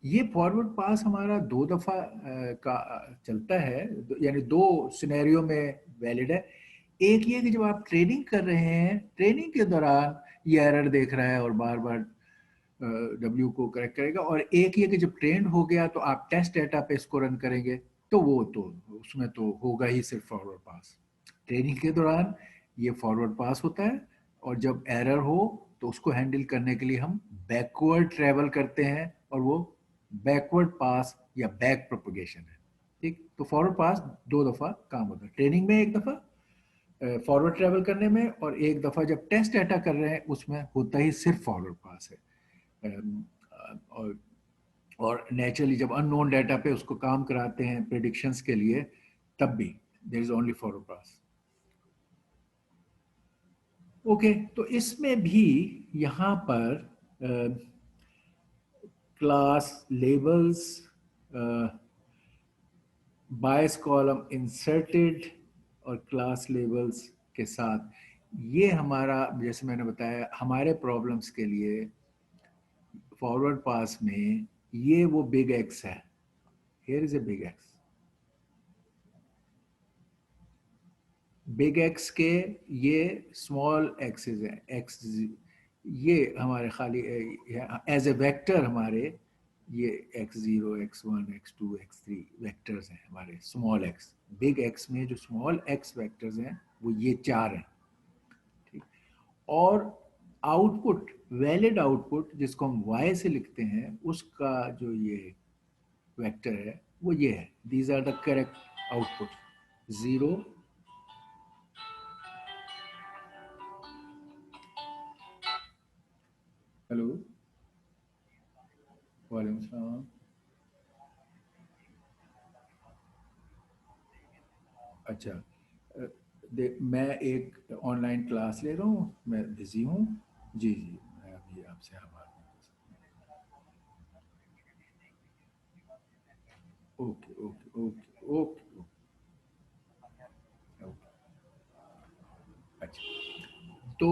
ये फॉरवर्ड पास हमारा 2 दफ़ा का चलता है, यानी 2 सिनेरियो में वैलिड है। एक ये कि जब आप ट्रेनिंग कर रहे हैं, ट्रेनिंग के दौरान ये एरर देख रहा है और बार बार W को करेक्ट करेगा। और एक ये कि जब ट्रेंड हो गया तो आप टेस्ट डेटा पे इसको रन करेंगे तो वो तो उसमें तो होगा ही सिर्फ फॉरवर्ड पास। ट्रेनिंग के दौरान ये फॉरवर्ड पास होता है, और जब एरर हो तो उसको हैंडल करने के लिए हम बैकवर्ड ट्रेवल करते हैं, और वो बैकवर्ड पास या बैक प्रोपगेशन है। ठीक, तो फॉरवर्ड पास 2 दफ़ा काम होता है, ट्रेनिंग में 1 दफ़ा फॉरवर्ड ट्रेवल करने में, और 1 दफ़ा जब टेस्ट डाटा कर रहे हैं उसमें होता ही सिर्फ फॉरवर्ड पास है। और नेचुरली जब अननोन डाटा पे उसको काम कराते हैं प्रेडिक्शंस के लिए, तब भी there is only forward pass. Okay, तो इसमें भी यहाँ पर class labels, bias column inserted और क्लास लेबल्स के साथ, ये हमारा, जैसे मैंने बताया, हमारे प्रॉब्लम्स के लिए फॉरवर्ड पास में ये वो बिग एक्स है। Here is a big x. Big x के ये स्मॉल एक्सेस हैं, एक्स, ये हमारे खाली एज ए वेक्टर हमारे ये x0, x1, x2, x3 vectors हैं हमारे स्मॉल एक्स। बिग एक्स में जो स्मॉल एक्स वेक्टर्स हैं वो ये 4 हैं। ठीक, और आउटपुट, वैलिड आउटपुट जिसको हम y से लिखते हैं, उसका जो ये वेक्टर है वो ये है। These are the correct output, 0, hello, वालेकुम सलाम। अच्छा, मैं एक ऑनलाइन क्लास ले रहा हूँ, मैं बिजी हूँ। जी जी, मैं अभी आपसे बात नहीं कर सकता। Okay okay okay okay okay okay. अच्छा, तो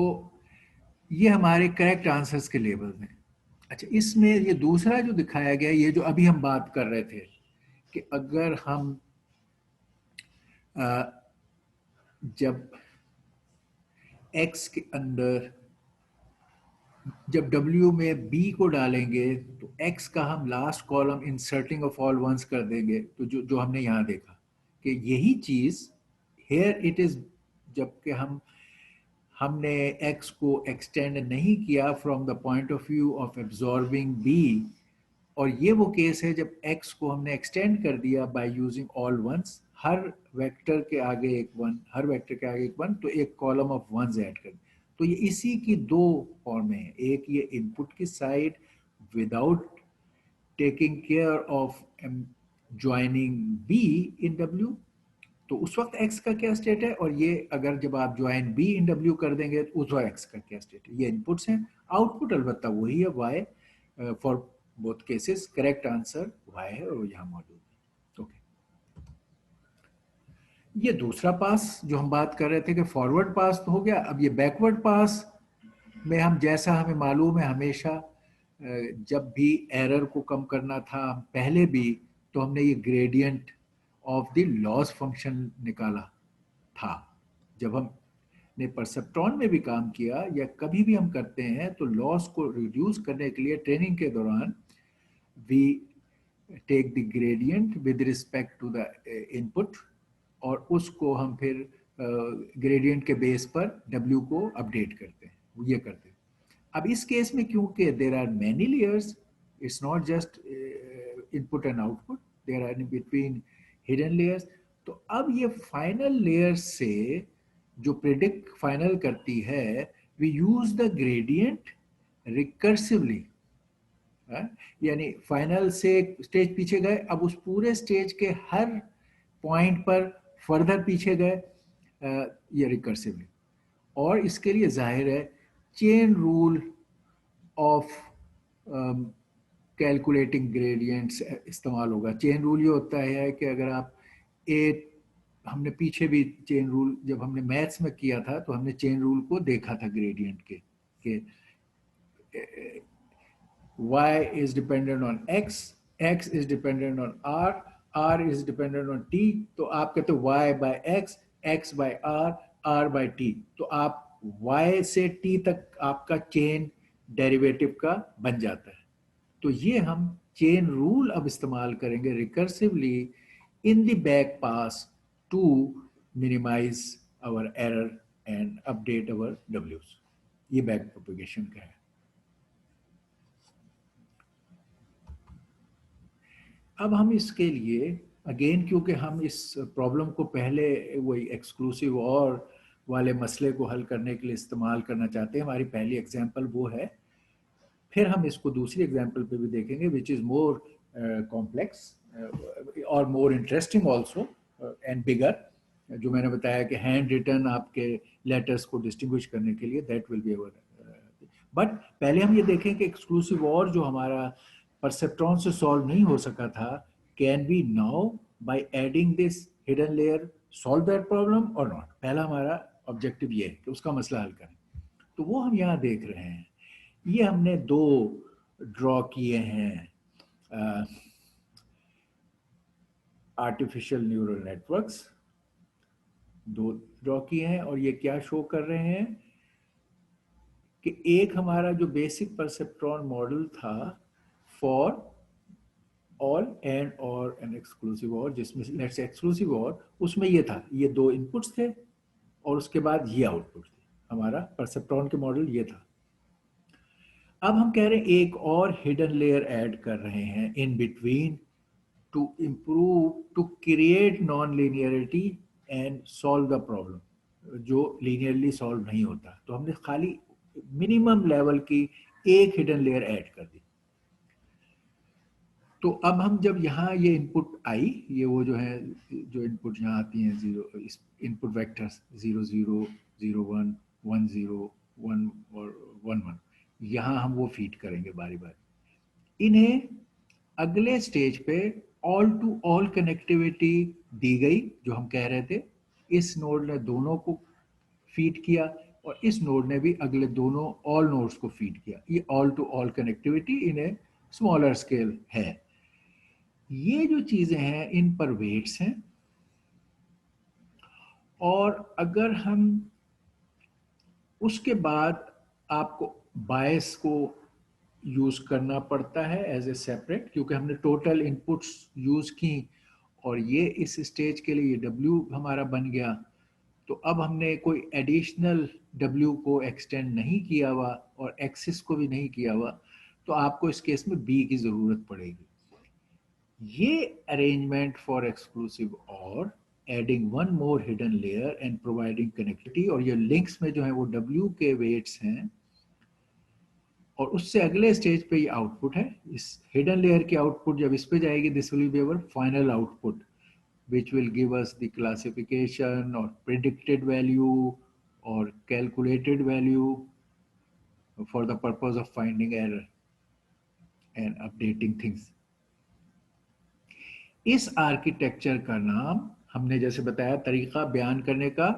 ये हमारे करेक्ट आंसर्स के लेबल्स हैं। अच्छा, इसमें ये दूसरा जो दिखाया गया, ये जो अभी हम बात कर रहे थे कि अगर हम जब x के अंदर जब W में B को डालेंगे तो X का हम last column inserting of all ones कर देंगे, तो जो जो हमने यहाँ देखा कि यही चीज हेयर इट इज, जबकि हमने X को एक्सटेंड नहीं किया from the point of view of absorbing B, और ये वो केस है जब x को हमने एक्सटेंड कर दिया बाय यूजिंग ऑल वंस, हर वेक्टर के आगे एक वन, हर वेक्टर के आगे एक वन, तो एक कॉलम ऑफ वंस ऐड कर। तो ये इसी की 2 फॉर्म है, एक ये इनपुट की side without taking care of joining b in w, तो उस वक्त x का क्या स्टेट है, और ये अगर जब आप ज्वाइन b इन w कर देंगे तो उस वक्त x का क्या स्टेट है। ये इनपुट्स हैं, आउटपुट अलबत्ता वही है y। For both cases correct answer y है और यहाँ मौजूद है। ओके, ये दूसरा पास जो हम बात कर रहे थे कि फॉरवर्ड पास तो हो गया। अब ये बैकवर्ड पास में हम, जैसा हमें मालूम है, हमेशा जब भी एरर को कम करना था पहले भी, तो हमने ये gradient of the loss function निकाला था। जब हम ने परसेप्ट्रॉन में भी काम किया या कभी भी हम करते हैं, तो लॉस को रिड्यूस करने के लिए ट्रेनिंग के दौरान we take the gradient with respect to the input, और उसको हम फिर ग्रेडियंट के बेस पर W को अपडेट करते हैं, ये करते हैं। अब इस केस में क्योंकि there are many layers, it's not just input and output, there are in between hidden layers. तो अब ये फाइनल लेयर से जो प्रिडिक्ट फाइनल करती है, we use the gradient recursively, यानी फाइनल से स्टेज पीछे गए, अब उस पूरे स्टेज के हर पॉइंट पर फर्दर पीछे गए, ये रिकर्सिवली। और इसके लिए जाहिर है chain rule of calculating gradients इस्तेमाल होगा। चेन रूल ये होता है कि अगर आप हमने पीछे भी चेन रूल जब हमने मैथ्स में किया था तो हमने चेन रूल को देखा था ग्रेडियंट के y is dependent on x, x is dependent on r is dependent on t। तो आप कहते हो y by x by r by t। तो आप y से t तक आपका चेन डेरिवेटिव का बन जाता है। तो ये हम चेन रूल अब इस्तेमाल करेंगे recursively in the back pass to minimize our error and update our डब्ल्यूज। ये बैक प्रोपेगेशन का है। अब हम इसके लिए अगेन, क्योंकि हम इस प्रॉब्लम को पहले वही एक्सक्लूसिव और वाले मसले को हल करने के लिए इस्तेमाल करना चाहते हैं, हमारी पहली एग्जांपल वो है। फिर हम इसको दूसरी एग्जांपल पे भी देखेंगे विच इज़ मोर कॉम्प्लेक्स और more interesting also and bigger, जो मैंने बताया कि हैंड रिटन आपके लेटर्स को डिस्टिंग्विश करने के लिए that will be our. But पहले हम ये देखें कि एक्सक्लूसिव और जो हमारा परसेप्ट्रॉन से सॉल्व नहीं हो सका था, can be now by adding this hidden layer solve that problem और नॉट। पहला हमारा ऑब्जेक्टिव ये है कि उसका मसला हल करें। तो वो हम यहाँ देख रहे हैं। ये हमने दो ड्रॉ किए हैं आर्टिफिशियल न्यूरल नेटवर्क्स, दो ड्रॉ किए हैं, और ये क्या शो कर रहे हैं कि एक हमारा जो बेसिक परसेप्ट्रॉन मॉडल था फॉर ऑल एंड और एन एक्सक्लूसिव और, जिसमें लेट्स से एक्सक्लूसिव और उसमें ये था, ये दो इनपुट्स थे और उसके बाद ये आउटपुट थे। हमारा परसेप्ट्रॉन के मॉडल ये था। अब हम कह रहे हैं एक और हिडन लेयर ऐड कर रहे हैं in between to improve, to create non linearity and solve the problem जो लीनियरली सॉल्व नहीं होता। तो हमने खाली मिनिमम लेवल की एक हिडन लेयर ऐड कर दी। तो अब हम जब यहाँ ये इनपुट आई, ये वो जो है जो इनपुट यहाँ आती हैं जीरो, इनपुट वेक्टर्स 0 0 0 1 1 0 1 और 1 1, यहाँ हम वो फीड करेंगे बारी बारी। इन्हें अगले स्टेज पे ऑल टू ऑल कनेक्टिविटी दी गई, जो हम कह रहे थे। इस नोड ने दोनों को फीड किया और इस नोड ने भी अगले दोनों ऑल नोड्स को फीड किया। ये all to all connectivity in a smaller scale है। ये जो चीजें हैं इन पर वेट्स हैं, और अगर हम उसके बाद आपको बायस को यूज करना पड़ता है एज ए सेपरेट, क्योंकि हमने टोटल इनपुट्स यूज की और ये इस स्टेज के लिए W हमारा बन गया। तो अब हमने कोई एडिशनल W को एक्सटेंड नहीं किया हुआ और एक्सिस को भी नहीं किया हुआ, तो आपको इस केस में B की जरूरत पड़ेगी। ये अरेंजमेंट फॉर एक्सक्लूसिव और adding one more hidden layer and providing connectivity, और ये लिंक्स में जो है वो W के वेट्स हैं, और उससे अगले स्टेज पे ये आउटपुट है। इस हिडन लेयर की आउटपुट जब इस पे जाएगी, this will be our final output which will give us the classification or predicted value or calculated value for the purpose of finding error and updating things. इस आर्किटेक्चर का नाम हमने जैसे बताया, तरीका बयान करने का,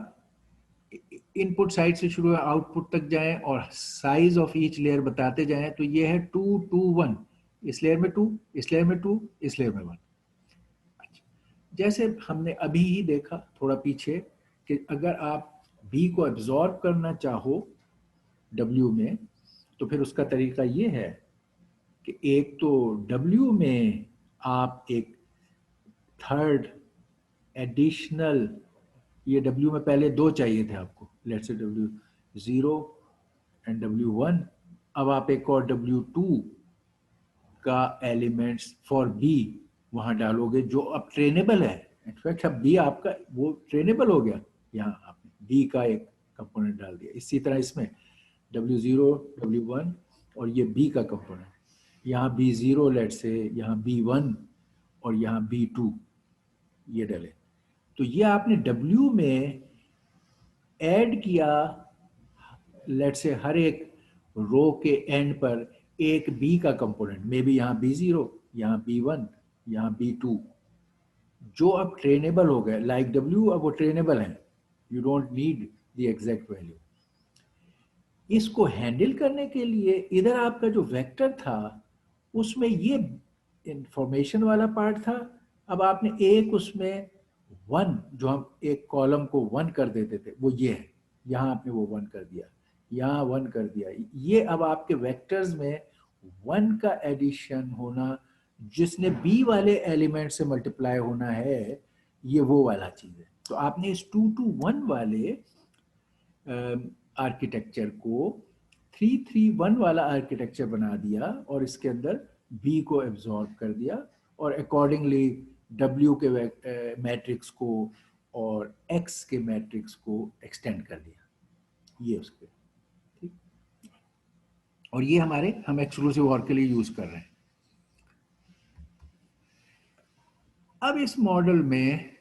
इनपुट साइड से शुरू आउटपुट तक जाएं और साइज ऑफ ईच लेयर बताते जाएं, तो ये है 2 2 1, इस लेयर में 2, इस लेयर में 2, इस लेयर में 1। जैसे हमने अभी ही देखा थोड़ा पीछे कि अगर आप B को एब्जॉर्ब करना चाहो W में, तो फिर उसका तरीका ये है कि एक तो W में आप एक थर्ड एडिशनल, ये W में पहले दो चाहिए थे आपको, let's say W0 and W1, अब आप एक और W2 का एलिमेंट्स फॉर B वहां डालोगे जो अब ट्रेनेबल है। इनफैक्ट अब B आपका वो ट्रेनेबल हो गया, यहाँ आपने B का एक कंपोनेंट डाल दिया। इसी तरह इसमें W0 W1 और ये B का कंपोनेंट, यहाँ B0 लेट से, यहाँ B1 और यहाँ B2 ये डाले। तो ये आपने W में ऐड किया, लेट से हर एक रो के एंड पर एक B का कंपोनेंट, मे बी यहाँ B0, यहाँ B1, यहाँ B2, जो अब ट्रेनेबल हो गए। लाइक W अब वो ट्रेनेबल है, you don't need the exact value. इसको हैंडल करने के लिए इधर आपका जो वेक्टर था उसमें ये इंफॉर्मेशन वाला पार्ट था, अब आपने एक उसमें 1, जो हम एक कॉलम को 1 कर देते थे, वो ये है, यहाँ आपने वो 1 कर दिया। यहाँ 1 कर दिया। ये अब आपके वेक्टर्स में 1 का एडिशन होना जिसने बी वाले एलिमेंट से मल्टीप्लाई होना है, ये वो वाला चीज है। तो आपने इस 2 to 1 वाले आर्किटेक्चर को 3-3-1 वाला आर्किटेक्चर बना दिया और इसके अंदर बी को एब्जॉर्ब कर दिया और अकॉर्डिंगली डब्ल्यू के मैट्रिक्स को और एक्स के मैट्रिक्स को एक्सटेंड कर दिया, ये उसके, ठीक। और ये हमारे हम एक्सक्लूसिव और के लिए यूज कर रहे हैं। अब इस मॉडल में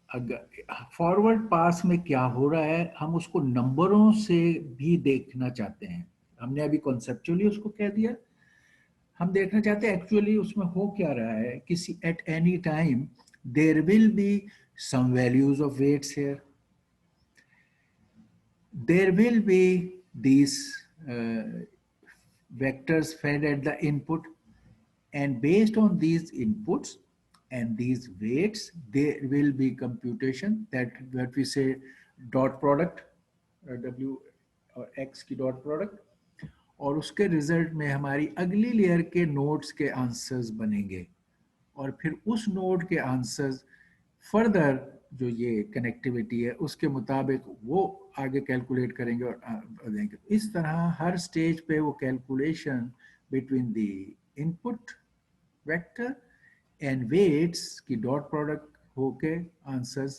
अगर फॉरवर्ड पास में क्या हो रहा है, हम उसको नंबरों से भी देखना चाहते हैं। हमने अभी कॉन्सेप्चुअली उसको कह दिया, हम देखना चाहते हैं एक्चुअली उसमें हो क्या रहा है। किसी at any time there will be some values of weights here, there will be these vectors fed at the input, and based on these inputs and these weights there will be computation that what we say dot product, w और x की डॉट प्रोडक्ट, और उसके रिजल्ट में हमारी अगली लेयर के नोड्स के आंसर्स बनेंगे और फिर उस नोड के आंसर्स फर्दर जो ये कनेक्टिविटी है उसके मुताबिक वो आगे कैलकुलेट करेंगे और देंगे। इस तरह हर स्टेज पे वो calculation between the input vector and weights की डॉट प्रोडक्ट होके आंसर्स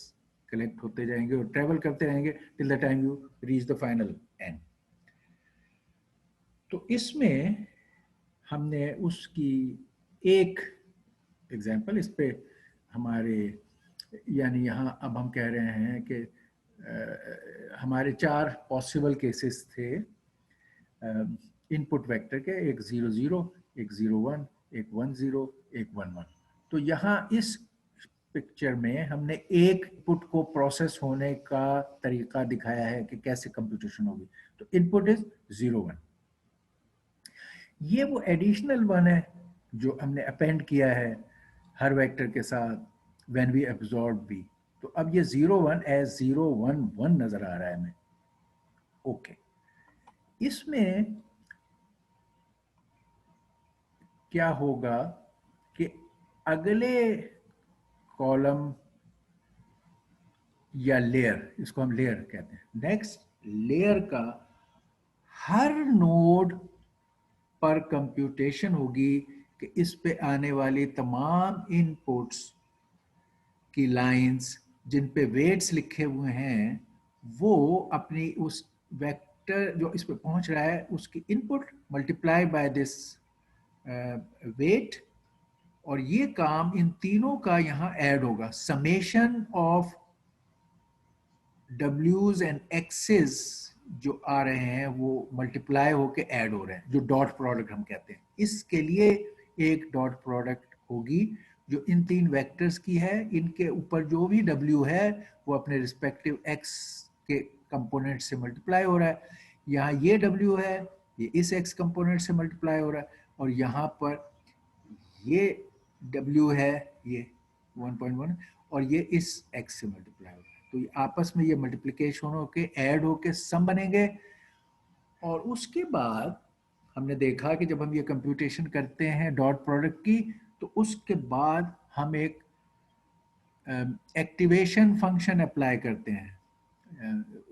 कलेक्ट होते जाएंगे और ट्रेवल करते रहेंगे till the time you reach the final end. तो इसमें हमने उसकी एक एग्जाम्पल इस पे हमारे, यानी यहाँ अब हम कह रहे हैं कि हमारे 4 पॉसिबल केसेस थे इनपुट वेक्टर के, एक 0 0, एक 0 1, एक 1 0, एक 1 1। तो यहाँ इस पिक्चर में हमने एक इनपुट को प्रोसेस होने का तरीका दिखाया है कि कैसे कंप्यूटेशन होगी। तो इनपुट इज 0 1, ये वो एडिशनल 1 है जो हमने अपेंड किया है हर वेक्टर के साथ when we absorb b। तो अब ये 0 1 as 0 1 1 नजर आ रहा है हमें। ओके, इसमें क्या होगा कि अगले कॉलम या लेयर, इसको हम लेयर कहते हैं, नेक्स्ट लेयर का हर नोड पर कंप्यूटेशन होगी कि इस पे आने वाली तमाम इनपुट्स की लाइंस जिन पे वेट्स लिखे हुए हैं वो अपनी उस वेक्टर जो इस पे पहुंच रहा है उसकी input multiply by this weight, और ये काम इन तीनों का यहाँ ऐड होगा। समेशन ऑफ डब्ल्यूज एंड एक्सेस जो आ रहे हैं वो मल्टीप्लाई होके ऐड हो रहे हैं, जो डॉट प्रोडक्ट हम कहते हैं। इसके लिए एक डॉट प्रोडक्ट होगी जो इन 3 वेक्टर्स की है। इनके ऊपर जो भी W है वो अपने रिस्पेक्टिव X के कंपोनेंट से मल्टीप्लाई हो रहा है। यहाँ ये W है, ये इस X कंपोनेंट से मल्टीप्लाई हो रहा है, और यहाँ पर ये W है, ये 1.1, और ये इस X से मल्टीप्लाई हो रहा है। तो ये आपस में ये मल्टीप्लिकेशन होके ऐड होके सम बनेंगे। और उसके बाद हमने देखा कि जब हम ये कंप्यूटेशन करते हैं डॉट प्रोडक्ट की, तो उसके बाद हम एक एक्टिवेशन फंक्शन अप्लाई करते हैं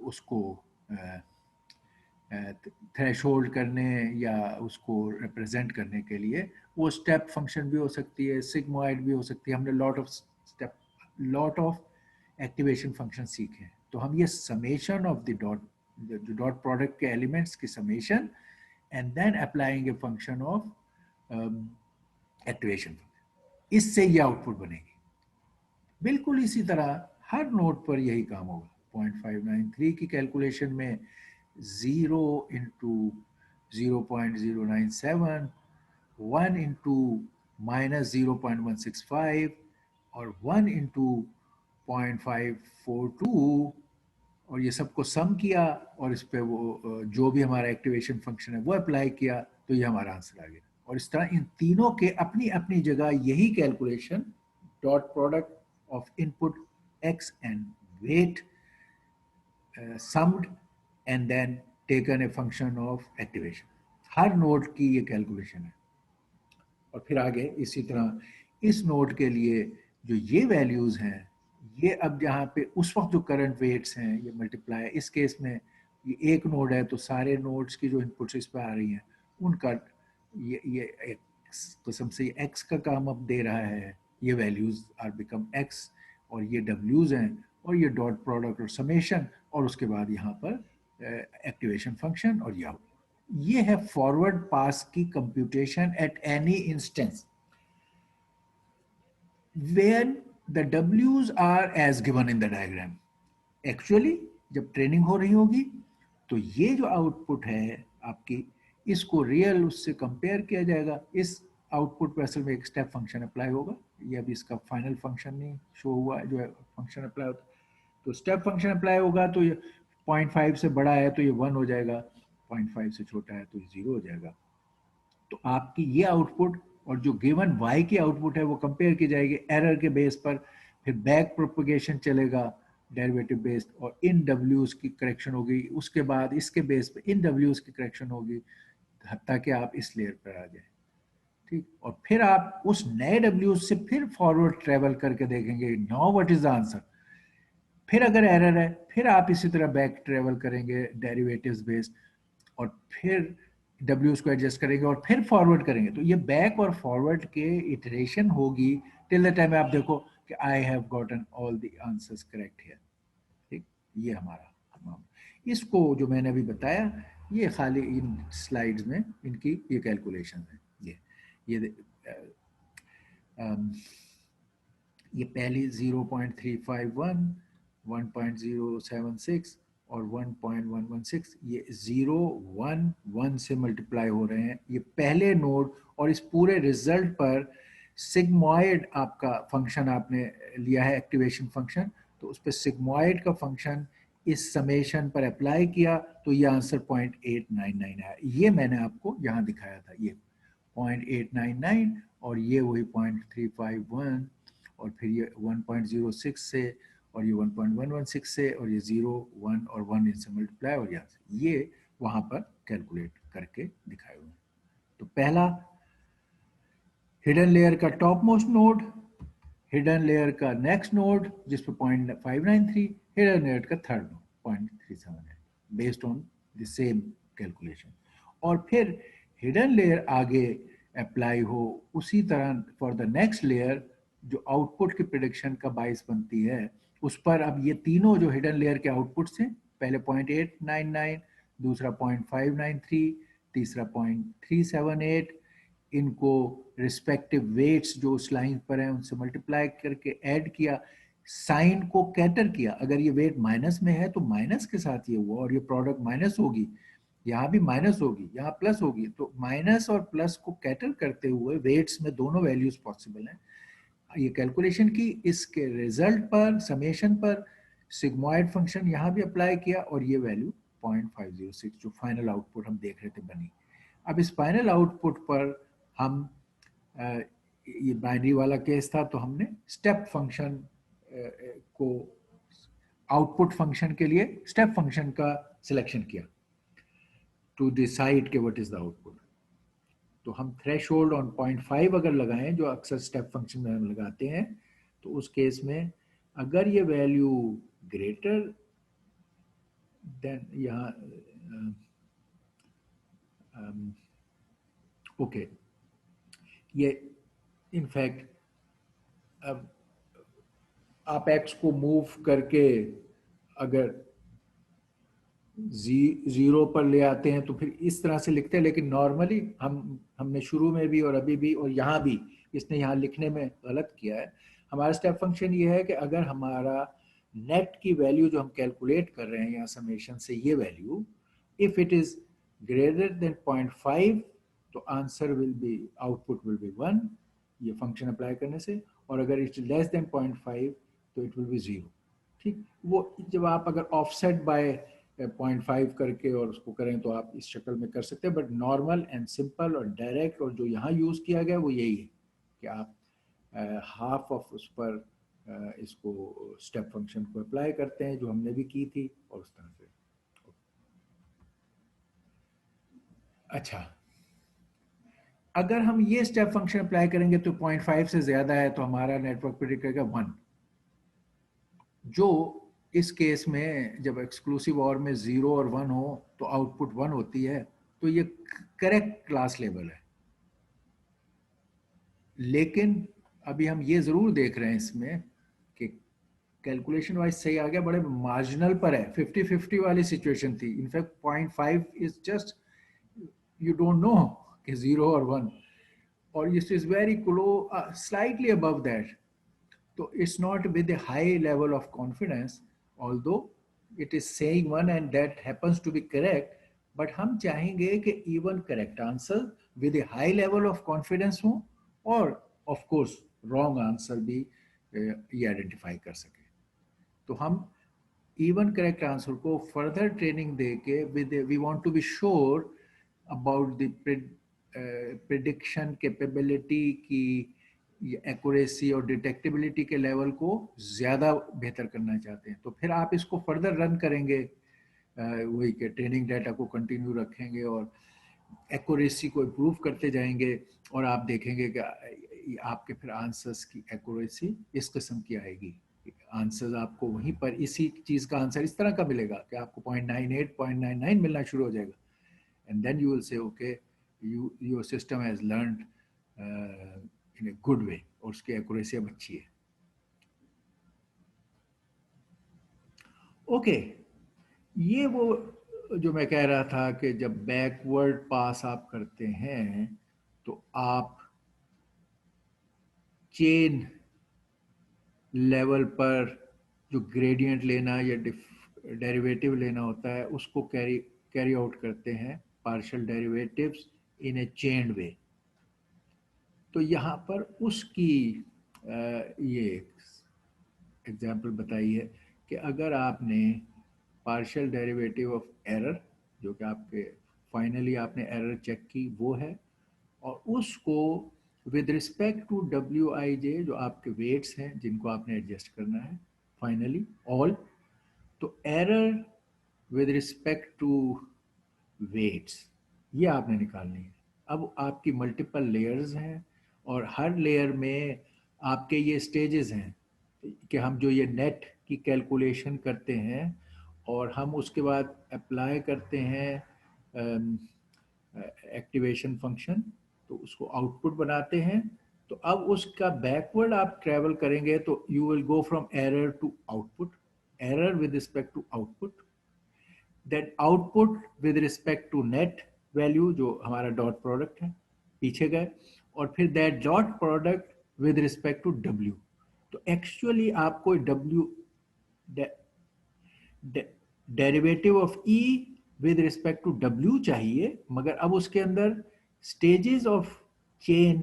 उसको थ्रेशोल्ड करने या उसको रिप्रेजेंट करने के लिए। वो स्टेप फंक्शन भी हो सकती है, सिग्मोइड भी हो सकती है। हमने लॉट ऑफ एक्टिवेशन फंक्शन सीखे हैं। तो हम ये summation of the dot product के एलिमेंट्स की summation and then applying a function of activation, इससे ये आउटपुट बनेगी। बिल्कुल इसी तरह हर नोड पर यही काम होगा। 0.593 की कैलकुलेशन में 0 इंटू 0.097, 1 इंटू -0.165 और 1 इंटू 0.542, और ये सबको सम किया और इस पे वो जो भी हमारा एक्टिवेशन फंक्शन है वो अप्लाई किया, तो ये हमारा आंसर आ गया। और इस तरह इन तीनों के अपनी अपनी जगह यही calculation dot product of input X and weight summed and then taken a function of activation. Her node की ये कैलकुलेशन है। और फिर आगे इसी तरह इस नोड के लिए जो ये वैल्यूज हैं, ये अब जहाँ पे उस वक्त जो करंट वेट्स हैं ये मल्टीप्लाई, इस केस में ये एक नोड है तो सारे नोड्स की जो इनपुट्स इस पर आ रही हैं उनका ये एक्स कसम से एक्स का काम अब दे रहा है। ये वैल्यूज आर बिकम एक्स और ये डब्ल्यूज हैं और ये डॉट प्रोडक्ट और समेशन और उसके बाद यहाँ पर एक्टिवेशन फंक्शन और ये है फॉरवर्ड पास की computation at any instance when the w's are as given in the diagram। Actually जब ट्रेनिंग हो रही होगी तो ये जो आउटपुट है आपकी, इसको रियल उससे कंपेयर किया जाएगा। इस आउटपुट पर असल में एक स्टेप फंक्शन अप्लाई होगा। ये अभी इसका फाइनल फंक्शन नहीं शो हुआ है, जो है फंक्शन अप्लाई होता है। तो स्टेप फंक्शन अप्लाई होगा तो ये 0.5 से बड़ा है तो ये 1 हो जाएगा, 0.5 से छोटा है तो ये 0 हो जाएगा। तो आपकी ये आउटपुट और जो गिवन y की आउटपुट है वो कंपेयर की जाएगी एरर के बेस पर। फिर बैक प्रोपगेशन चलेगा डेरिवेटिव बेस्ड और इन w's की करेक्शन होगी। उसके बाद इसके बेस पे इन w's की करेक्शन होगी ताकि आप इस लेयर पर आ जाए। ठीक, और फिर आप उस नए w's से फिर फॉरवर्ड ट्रेवल करके देखेंगे now what is the answer. फिर अगर एरर है फिर आप इसी तरह बैक ट्रेवल करेंगे डेरिवेटिव्स बेस्ड और फिर W को एडजस्ट करेंगे और फिर फॉरवर्ड करेंगे। तो ये बैक और फॉरवर्ड के इटरेशन होगी टिल द टाइम आप देखो कि I have gotten all the answers correct here. ठीक, ये हमारा मामला। इसको जो मैंने अभी बताया ये खाली इन स्लाइड्स में इनकी ये कैलकुलेशन है। ये ये पहली 0.351, 1.076 और 1.116 ये 0, 1, 1 से मल्टीप्लाई हो रहे हैं ये पहले नोड। और इस पूरे रिजल्ट पर सिग्मॉइड आपका फंक्शन आपने लिया है एक्टिवेशन फंक्शन, तो उस पर सिग्मॉइड का फंक्शन इस समेशन पर अप्लाई किया तो ये आंसर 0.899 आया। ये मैंने आपको यहाँ दिखाया था, ये 0.899 और ये वही 0.351 और फिर ये 1.06 से और ये 1.116 से और ये 0, 1 और 1 इनसे मल्टीप्लाई और यहाँ से ये वहाँ पर कैलकुलेट करके दिखाए हुए हैं। तो पहला हिडन लेयर का top most node, hidden layer का नेक्स्ट नोड जिस पे 0.593, हिडन लेयर का थर्ड नोड 0.37 है based on the same calculation. और फिर हिडन लेयर आगे अप्लाई हो उसी तरह फॉर द नेक्स्ट लेयर जो आउटपुट की प्रिडिक्शन का बाइस बनती है उस पर अब ये तीनों जो हिडन लेयर के आउटपुट्स हैं, पहले 0.899, दूसरा 0.593, तीसरा 0.378, इनको रिस्पेक्टिव वेट्स जो उस लाइन पर हैं उनसे मल्टीप्लाई करके ऐड किया, साइन को कैटर किया। अगर ये वेट माइनस में है तो माइनस के साथ ये हुआ और ये प्रोडक्ट माइनस होगी, यहाँ भी माइनस होगी, यहाँ प्लस होगी। तो माइनस और प्लस को कैटर करते हुए वेट्स में दोनों वैल्यूज पॉसिबल हैं। ये कैलकुलेशन की, इसके रिजल्ट पर समेशन पर सिग्मॉइड फंक्शन यहाँ भी अप्लाई किया और ये वैल्यू 0.506 जो फाइनल आउटपुट हम देख रहे थे बनी। अब इस फाइनल आउटपुट पर हम ये बाइनरी वाला केस था तो हमने स्टेप फंक्शन को आउटपुट फंक्शन के लिए स्टेप फंक्शन का सिलेक्शन किया टू डिसाइड के व्हाट इज द आउटपुट। तो हम थ्रेशोल्ड ऑन 0.5 अगर लगाएं जो अक्सर स्टेप फंक्शन में हम लगाते हैं, तो उस केस में अगर ये वैल्यू ग्रेटर देन यहाँ ओके, ये इनफैक्ट अब आप एक्स को मूव करके अगर जीरो पर ले आते हैं तो फिर इस तरह से लिखते हैं, लेकिन नॉर्मली हमने शुरू में भी और अभी भी और यहाँ भी इसने यहाँ लिखने में गलत किया है। हमारा स्टेप फंक्शन ये है कि अगर हमारा नेट की वैल्यू जो हम कैलकुलेट कर रहे हैं यहाँ समेशन से, ये value if it is greater than 0.5 तो answer will be, output will be 1 ये फंक्शन अप्लाई करने से, और अगर इट्स लेस देन 0.5 तो इट विल बी 0। ठीक, वो जब आप अगर ऑफसेट बाय 0.5 करके और उसको करें तो आप इस शक्ल में कर सकते हैं, बट नॉर्मल एंड सिंपल और डायरेक्ट और जो यहाँ यूज़ किया गया वो यही है कि आप हाफ ऑफ उस पर इसको स्टेप फंक्शन को अप्लाई करते हैं जो हमने भी की थी और उस तरह से। अच्छा, अगर हम ये स्टेप फंक्शन अप्लाई करेंगे तो 0.5 से ज्यादा है तो हमारा नेटवर्क प्रेडिक्ट करेगा 1, जो इस केस में जब एक्सक्लूसिव और में 0 और 1 हो तो आउटपुट 1 होती है, तो ये करेक्ट क्लास लेवल है। लेकिन अभी हम ये जरूर देख रहे हैं इसमें कि कैलकुलेशन वाइज सही आ गया, बड़े मार्जिनल पर है, 50-50 वाली सिचुएशन थी। In fact 0.5 is just, you don't know कि 0 और 1, और this is very close, slightly above that. So it's not with a high level of confidence, although it is saying one and that happens to be correct, but हम चाहेंगे कि even correct answer with a high level of confidence हो, और of course wrong answer भी ये identify कर सके। तो हम even correct answer को further training दे के we want to be sure about the prediction capability की एक्यूरेसी और डिटेक्टिबिलिटी के लेवल को ज़्यादा बेहतर करना चाहते हैं। तो फिर आप इसको फर्दर रन करेंगे, वही के ट्रेनिंग डाटा को कंटिन्यू रखेंगे और एक्यूरेसी को इम्प्रूव करते जाएंगे, और आप देखेंगे कि आपके फिर आंसर्स की एक्यूरेसी इस किस्म की आएगी। आंसर्स आपको वहीं पर इसी चीज़ का आंसर इस तरह का मिलेगा कि आपको 0.98 0.99 मिलना शुरू हो जाएगा, and then you will say okay your system has learned in a good way, और उसकी एक्यूरेसी अब अच्छी है। ओके, ये वो जो मैं कह रहा था कि जब बैकवर्ड पास आप करते हैं तो आप चेन लेवल पर जो ग्रेडियंट लेना या डेरिवेटिव लेना होता है उसको कैरी आउट करते हैं, पार्शियल डेरिवेटिव्स इन ए चेन वे। तो यहाँ पर उसकी ये एग्जाम्पल बताई है कि अगर आपने पार्शियल डेरिवेटिव ऑफ एरर, जो कि आपके फाइनली आपने एरर चेक की वो है, और उसको विद रिस्पेक्ट टू WIJ जो आपके वेट्स हैं जिनको आपने एडजस्ट करना है फाइनली ऑल, तो error with respect to weights ये आपने निकालनी है। अब आपकी मल्टीपल लेयर्स हैं और हर लेयर में आपके ये स्टेजेस हैं कि हम जो ये नेट की कैलकुलेशन करते हैं और हम उसके बाद अप्लाई करते हैं एक्टिवेशन फंक्शन, तो उसको आउटपुट बनाते हैं। तो अब उसका बैकवर्ड आप ट्रेवल करेंगे तो you will go from error to output, error with respect to output, that output with respect to net value जो हमारा डॉट प्रोडक्ट है पीछे गए, और फिर that dot product with respect to W। तो एक्चुअली आपको W derivative of E with respect to W चाहिए, मगर अब उसके अंदर स्टेजेस ऑफ चेन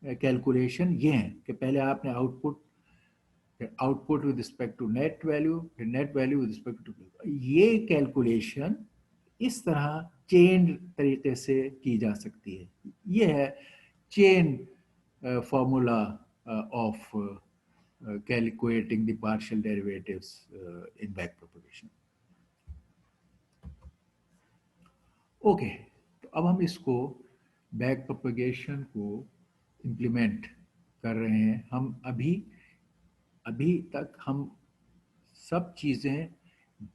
कैलकुलेशन ये हैं कि पहले आपने output with respect to net value, फिर net value with respect to W। ये कैलकुलेशन इस तरह चेन तरीके से की जा सकती है। ये है chain formula of calculating the partial derivatives in back propagation. Okay, तो अब हम इसको बैक प्रोपगेशन को इम्प्लीमेंट कर रहे हैं। हम अभी तक हम सब चीज़ें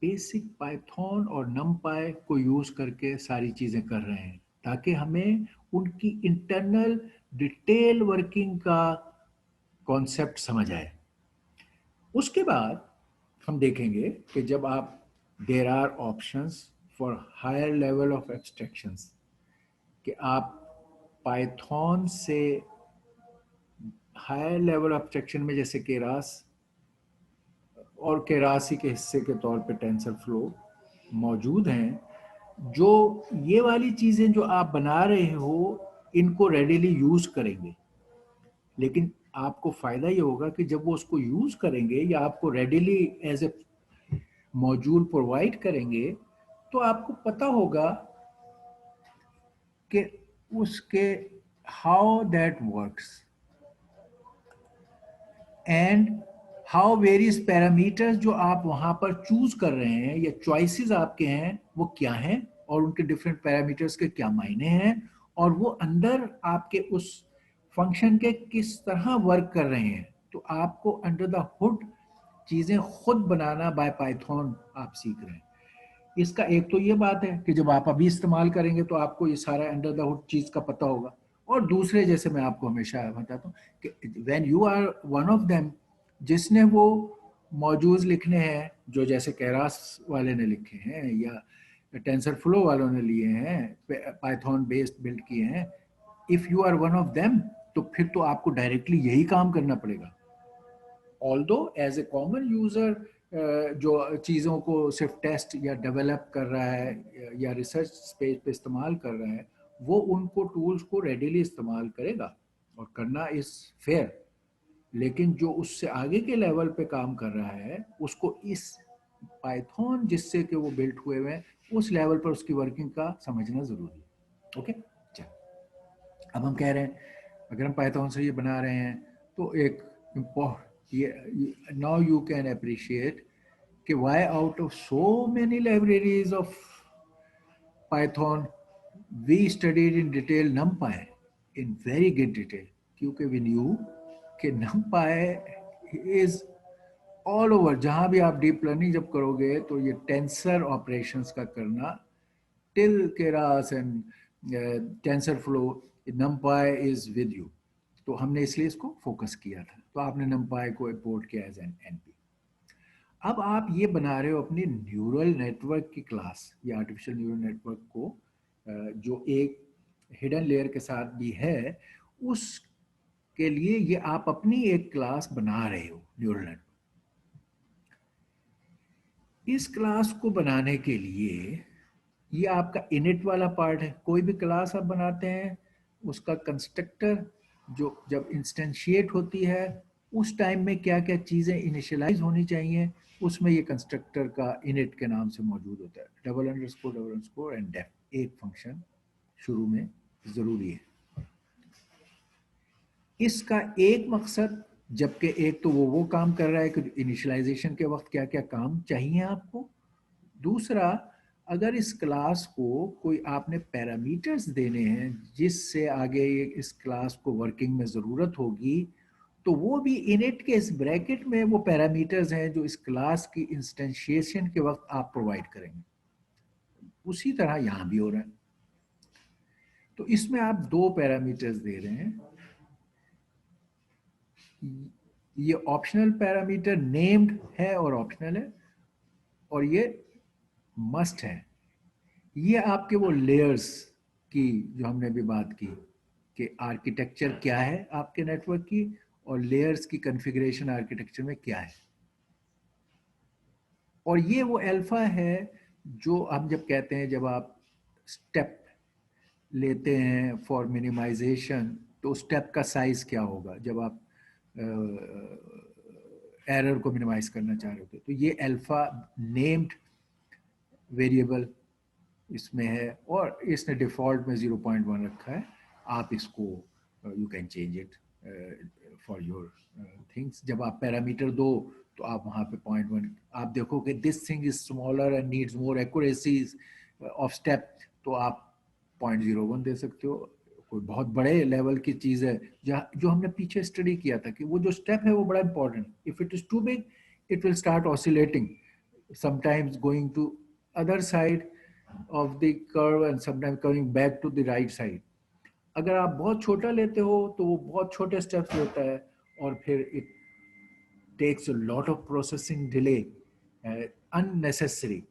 बेसिक पाइथन और नमपाई को यूज़ करके सारी चीज़ें कर रहे हैं ताकि हमें उनकी इंटरनल डिटेल वर्किंग का कॉन्सेप्ट समझ आए। उसके बाद हम देखेंगे कि जब आप there are options for higher level of abstractions, कि आप पाइथन से हायर लेवल एब्स्ट्रैक्शन में जैसे केरास और केरासी के हिस्से के तौर पे टेंसर फ्लो मौजूद हैं, जो ये वाली चीज़ें जो आप बना रहे हो इनको रेडिली यूज़ करेंगे। लेकिन आपको फ़ायदा ये होगा कि जब वो उसको यूज़ करेंगे या आपको readily as a module provide करेंगे तो आपको पता होगा कि उसके how that works and how various parameters जो आप वहाँ पर चूज़ कर रहे हैं या चॉइसेस आपके हैं वो क्या हैं और उनके डिफरेंट पैरामीटर्स के क्या मायने हैं और वो अंदर आपके उस फंक्शन के किस तरह वर्क कर रहे हैं। तो आपको अंडर द हुड चीज़ें खुद बनाना बाय पाइथन आप सीख रहे हैं। इसका एक तो ये बात है कि जब आप अभी इस्तेमाल करेंगे तो आपको ये सारा अंडर द हुड चीज़ का पता होगा। और दूसरे, जैसे मैं आपको हमेशा बताता हूँ कि when you are one of them, जिसने वो मौजूद लिखने हैं जो जैसे कैरास वाले ने लिखे हैं या टेंसर फ्लो वालों ने लिए हैं, पाइथन बेस्ड बिल्ड किए हैं, if you are one of them तो फिर तो आपको डायरेक्टली यही काम करना पड़ेगा। Although as a common user जो चीज़ों को सिर्फ टेस्ट या डेवलप कर रहा है या रिसर्च स्पेस पे इस्तेमाल कर रहा है, वो उनको टूल्स को रेडीली इस्तेमाल करेगा और करना इज़ फेयर। लेकिन जो उससे आगे के लेवल पे काम कर रहा है उसको इस पाइथन जिससे कि वो बिल्ट हुए हुए हैं उस लेवल पर उसकी वर्किंग का समझना ज़रूरी है। ओके, चल अब हम कह रहे हैं अगर हम पाइथन से ये बना रहे हैं तो एक now you can appreciate कि why out of so many libraries of Python we studied in detail NumPy in very good detail, क्योंकि we knew कि NumPy is all over। जहाँ भी आप डीप लर्निंग जब करोगे तो ये टेंसर ऑपरेशंस का करना till keras and TensorFlow, NumPy is with you। तो हमने इसलिए इसको फोकस किया था, तो आपने NumPy को इंपोर्ट किया एज एन एनपी। अब आप ये बना रहे हो अपनी न्यूरल नेटवर्क की क्लास या आर्टिफिशियल न्यूरल नेटवर्क को जो एक हिडन लेयर के साथ भी है, उसके लिए ये आप अपनी एक क्लास बना रहे हो न्यूरल नेटवर्क। इस क्लास को बनाने के लिए ये आपका इनिट वाला पार्ट है। कोई भी क्लास आप बनाते हैं उसका कंस्ट्रक्टर जो जब इंस्टेंशिएट होती है उस टाइम में क्या क्या चीज़ें इनिशियलाइज होनी चाहिए, उसमें ये कंस्ट्रक्टर का इनिट के नाम से मौजूद होता है। डबल अंडरस्कोर एंड डेफ एक फंक्शन शुरू में ज़रूरी है। इसका एक मकसद, जबकि एक तो वो काम कर रहा है कि इनिशियलाइजेशन के वक्त क्या क्या काम चाहिए आपको। दूसरा, अगर इस क्लास को कोई आपने पैरामीटर्स देने हैं जिससे आगे इस क्लास को वर्किंग में ज़रूरत होगी, तो वो भी इनिट के इस ब्रैकेट में वो पैरामीटर्स हैं जो इस क्लास की इंस्टेंशिएशन के वक्त आप प्रोवाइड करेंगे। उसी तरह यहाँ भी हो रहा है। तो इसमें आप दो पैरामीटर्स दे रहे हैं। ये ऑप्शनल पैरामीटर नेम्ड है और ऑप्शनल है, और ये मस्ट है। ये आपके वो लेयर्स की जो हमने भी बात की कि आर्किटेक्चर क्या है आपके नेटवर्क की और लेयर्स की कॉन्फ़िगरेशन आर्किटेक्चर में क्या है। और ये वो अल्फा है जो हम जब कहते हैं, जब आप स्टेप लेते हैं फॉर मिनिमाइजेशन, तो स्टेप का साइज क्या होगा जब आप एरर को मिनिमाइज करना चाह रहे होते। तो ये अल्फा नेम्ड वेरिएबल इसमें है और इसने डिफ़ॉल्ट में 0.1 रखा है। आप इसको you can change it for your things. जब आप पैरामीटर दो तो आप वहाँ पे 0.1 आप देखो कि this thing is smaller and needs more accuracies of step, तो आप 0.01 दे सकते हो। कोई बहुत बड़े लेवल की चीज़ है जो हमने पीछे स्टडी किया था कि वो जो स्टेप है वो बड़ा important. If it is too big it will start oscillating, sometimes going to other side of the curve and sometimes coming back to the right side। अगर आप बहुत छोटा लेते हो तो वो बहुत छोटे स्टेप्स लेता है और फिर it takes a lot of processing delay unnecessary.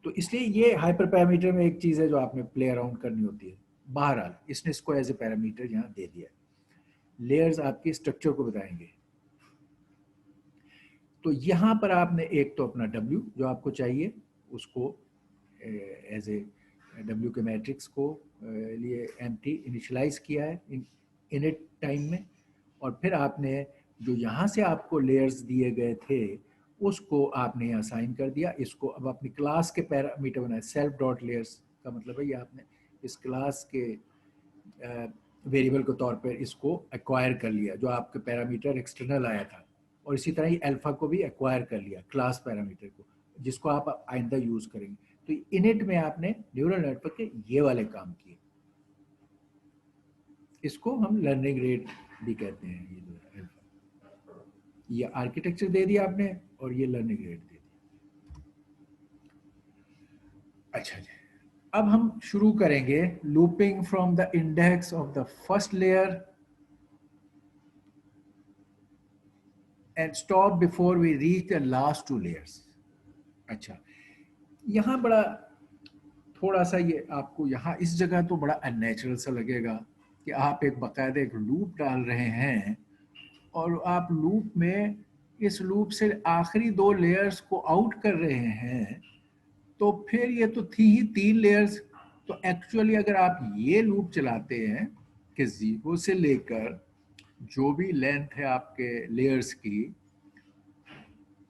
तो इसलिए ये हाइपर पैरामीटर में एक चीज़ है जो आपने प्ले अराउंड करनी होती है। बहरहाल इसने इसको एज ए पैरामीटर यहाँ दे दिया। लेयर्स आपकी स्ट्रक्चर को बताएंगे। तो यहाँ पर आपने एक तो अपना W जो आपको चाहिए उसको एज ए W के मैट्रिक्स को लिए एम्प्टी इनिशियलाइज किया है इनिट टाइम में, और फिर आपने जो यहाँ से आपको लेयर्स दिए गए थे उसको आपने यहाँ साइन कर दिया। इसको अब अपनी क्लास के पैरामीटर बनाए। सेल्फ डॉट लेयर्स का मतलब है ये आपने इस क्लास के वेरिएबल के तौर पर इसको एक्वायर कर लिया जो आपके पैरामीटर एक्सटर्नल आया था, और इसी तरह ही अल्फा को भी एक्वायर कर लिया क्लास पैरामीटर को, जिसको आप आइंदा यूज़ करेंगे। तो इनिट में आपने न्यूरल नेटवर्क के ये वाले काम किए, इसको हम लर्निंग रेट भी कहते हैं। ये जो है अल्फा, ये आर्किटेक्चर दे दिया आपने और ये लर्निंग रेट दे दिया। अच्छा जी, अब हम शुरू करेंगे looping from the index of the first layer and stop before we reach the last two layers. अच्छा, यहाँ बड़ा थोड़ा सा ये आपको यहाँ इस जगह तो बड़ा अननेचुरल सा लगेगा कि आप एक बाकायदा एक लूप डाल रहे हैं और आप लूप में इस लूप से आखिरी 2 लेयर्स को आउट कर रहे हैं, तो फिर ये तो थी ही 3 लेयर्स। तो एक्चुअली अगर आप ये लूप चलाते हैं कि 0 से लेकर जो भी लेंथ है आपके लेयर्स की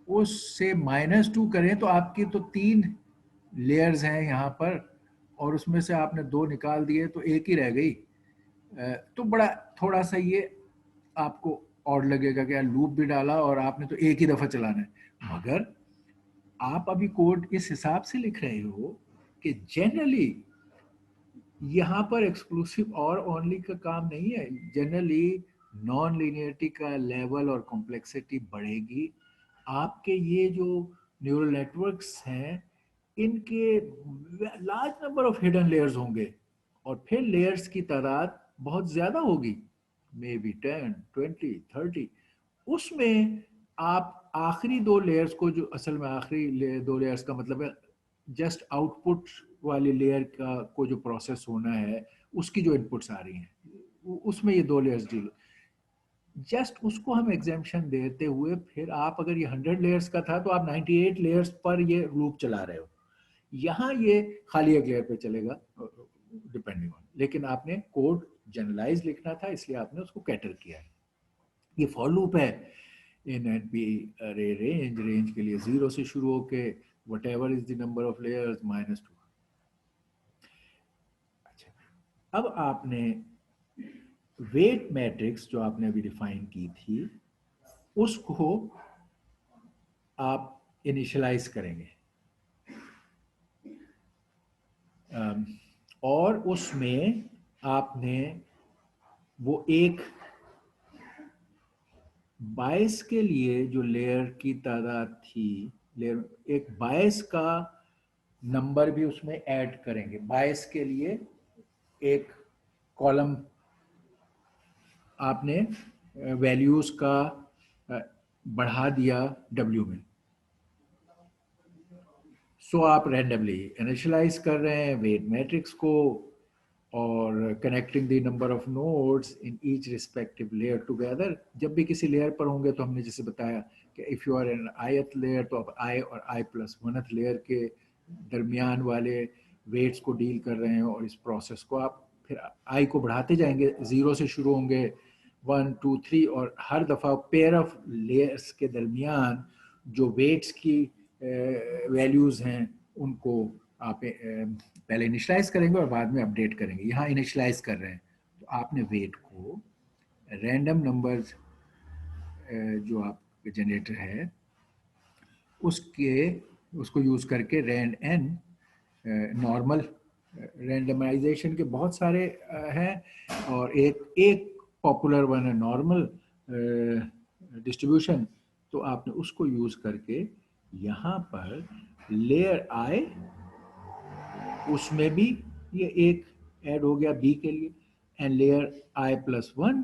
उससे -2 करें तो आपकी तो 3 लेयर्स हैं यहाँ पर, और उसमें से आपने 2 निकाल दिए तो एक ही रह गई। तो बड़ा थोड़ा सा ये आपको और लगेगा कि यार लूप भी डाला और आपने तो एक ही दफ़ा चलाना है। मगर आप अभी कोड इस हिसाब से लिख रहे हो कि जनरली यहाँ पर एक्सक्लूसिव और ओनली का काम नहीं है। जनरली नॉन लीनियरिटी का लेवल और कॉम्प्लेक्सिटी बढ़ेगी। आपके ये जो न्यूरल नेटवर्क्स हैं इनके large number of hidden layers होंगे और फिर लेयर्स की तादाद बहुत ज़्यादा होगी, मे बी 10, 20, 30। उसमें आप आखिरी 2 लेयर्स को, जो असल में आखिरी 2 लेयर्स का मतलब है जस्ट आउटपुट वाली लेयर का को जो प्रोसेस होना है उसकी जो इनपुट्स आ रही हैं उसमें ये 2 लेयर्स डील, जस्ट उसको हम एग्जेम्पशन देते हुए फिर आप अगर ये 100 लेयर्स का था तो आप 98 लेयर्स पर ये लूप चला रहे हो। यहाँ ये खाली एक लेयर पे चलेगा डिपेंडिंग ऑन, लेकिन आपने कोड जनरलाइज लिखना था इसलिए आपने उसको कैटर किया है। ये फॉर लूप है इन एनपी अरे रेंज के लिए 0 से शुरू होके whatever is the number of layers -2। अच्छा, अब आपने वेट मैट्रिक्स जो आपने अभी डिफाइन की थी उसको आप इनिशियलाइज करेंगे और उसमें आपने वो एक 22 के लिए जो लेयर की तादाद थी, लेयर एक 22 का नंबर भी उसमें ऐड करेंगे। 22 के लिए एक कॉलम आपने वैल्यूज का बढ़ा दिया W में। सो आप रैंडमली इनिशियलाइज कर रहे हैं वेट मैट्रिक्स को और connecting the number of nodes in each respective layer together. जब भी किसी लेयर पर होंगे तो हमने जैसे बताया कि if you are an ith layer तो आप i और i+1th लेयर के दरमियान वाले वेट्स को डील कर रहे हैं और इस प्रोसेस को आप फिर i को बढ़ाते जाएंगे, 0 से शुरू होंगे 1, 2, 3 और हर दफ़ा पेयर ऑफ लेयर्स के दरमियान जो वेट्स की वैल्यूज़ हैं उनको आप पहले इनिशलाइज करेंगे और बाद में अपडेट करेंगे। यहाँ इनिशलाइज कर रहे हैं तो आपने वेट को रैंडम नंबर्स जो आपके जनरेटर है उसको यूज़ करके रैंड एन नॉर्मल रैंडमाइजेशन के बहुत सारे हैं और एक पॉपुलर वन है नॉर्मल डिस्ट्रीब्यूशन। तो आपने उसको यूज़ करके यहाँ पर लेयर आए उसमें भी ये एक ऐड हो गया बी के लिए एंड लेयर i+1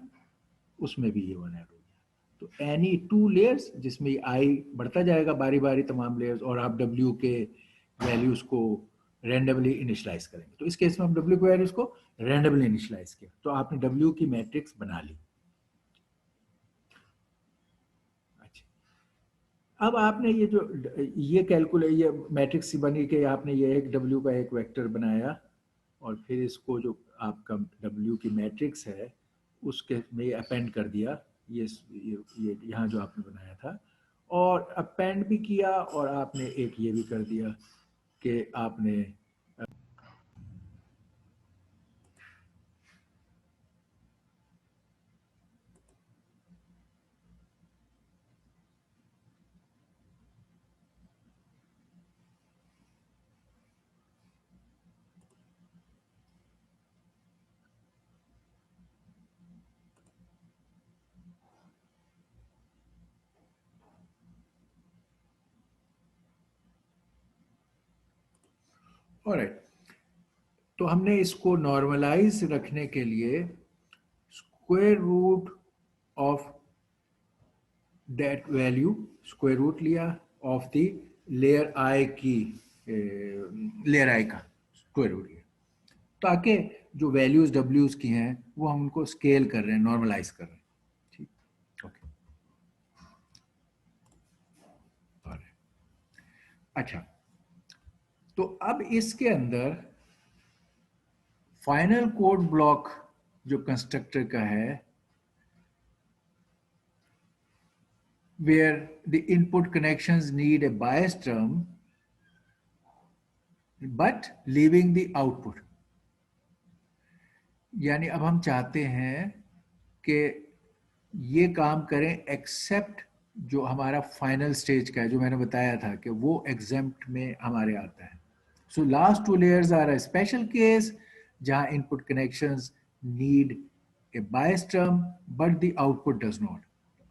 उसमें भी ये 1 ऐड हो गया। तो एनी 2 लेयर्स जिसमें i बढ़ता जाएगा बारी बारी तमाम लेयर्स और आप w के वैल्यूज को रैंडमली इनिशलाइज करेंगे। तो इस केस में हम w के वैल्यूज को रैंडमली इनिशलाइज किया तो आपने w की मैट्रिक्स बना ली। अब आपने ये जो ये कैलकुलेट ये मैट्रिक्स बनी कि आपने ये एक W का एक वेक्टर बनाया और फिर इसको जो आपका W की मैट्रिक्स है उसके में अपेंड कर दिया ये यहाँ जो आपने बनाया था और अपेंड भी किया और आपने एक ये भी कर दिया कि आपने ऑलराइट, तो हमने इसको नॉर्मलाइज रखने के लिए square root of that value, square root लिया ऑफ द लेयर आई की, लेयर आई का स्क्वायर रूट लिया, ताकि जो वैल्यूज डब्ल्यूज की हैं वो हम उनको स्केल कर रहे हैं, नॉर्मलाइज कर रहे हैं। ठीक, ओके। अच्छा, तो अब इसके अंदर फाइनल कोड ब्लॉक जो कंस्ट्रक्टर का है, where the input connections need a bias term but leaving the output, यानी अब हम चाहते हैं कि ये काम करें एक्सेप्ट जो हमारा फाइनल स्टेज का है, जो मैंने बताया था कि वो एग्जेम्प्ट में हमारे आता है। So last two layers are a special case जहां input connections need a bias term but the output does not,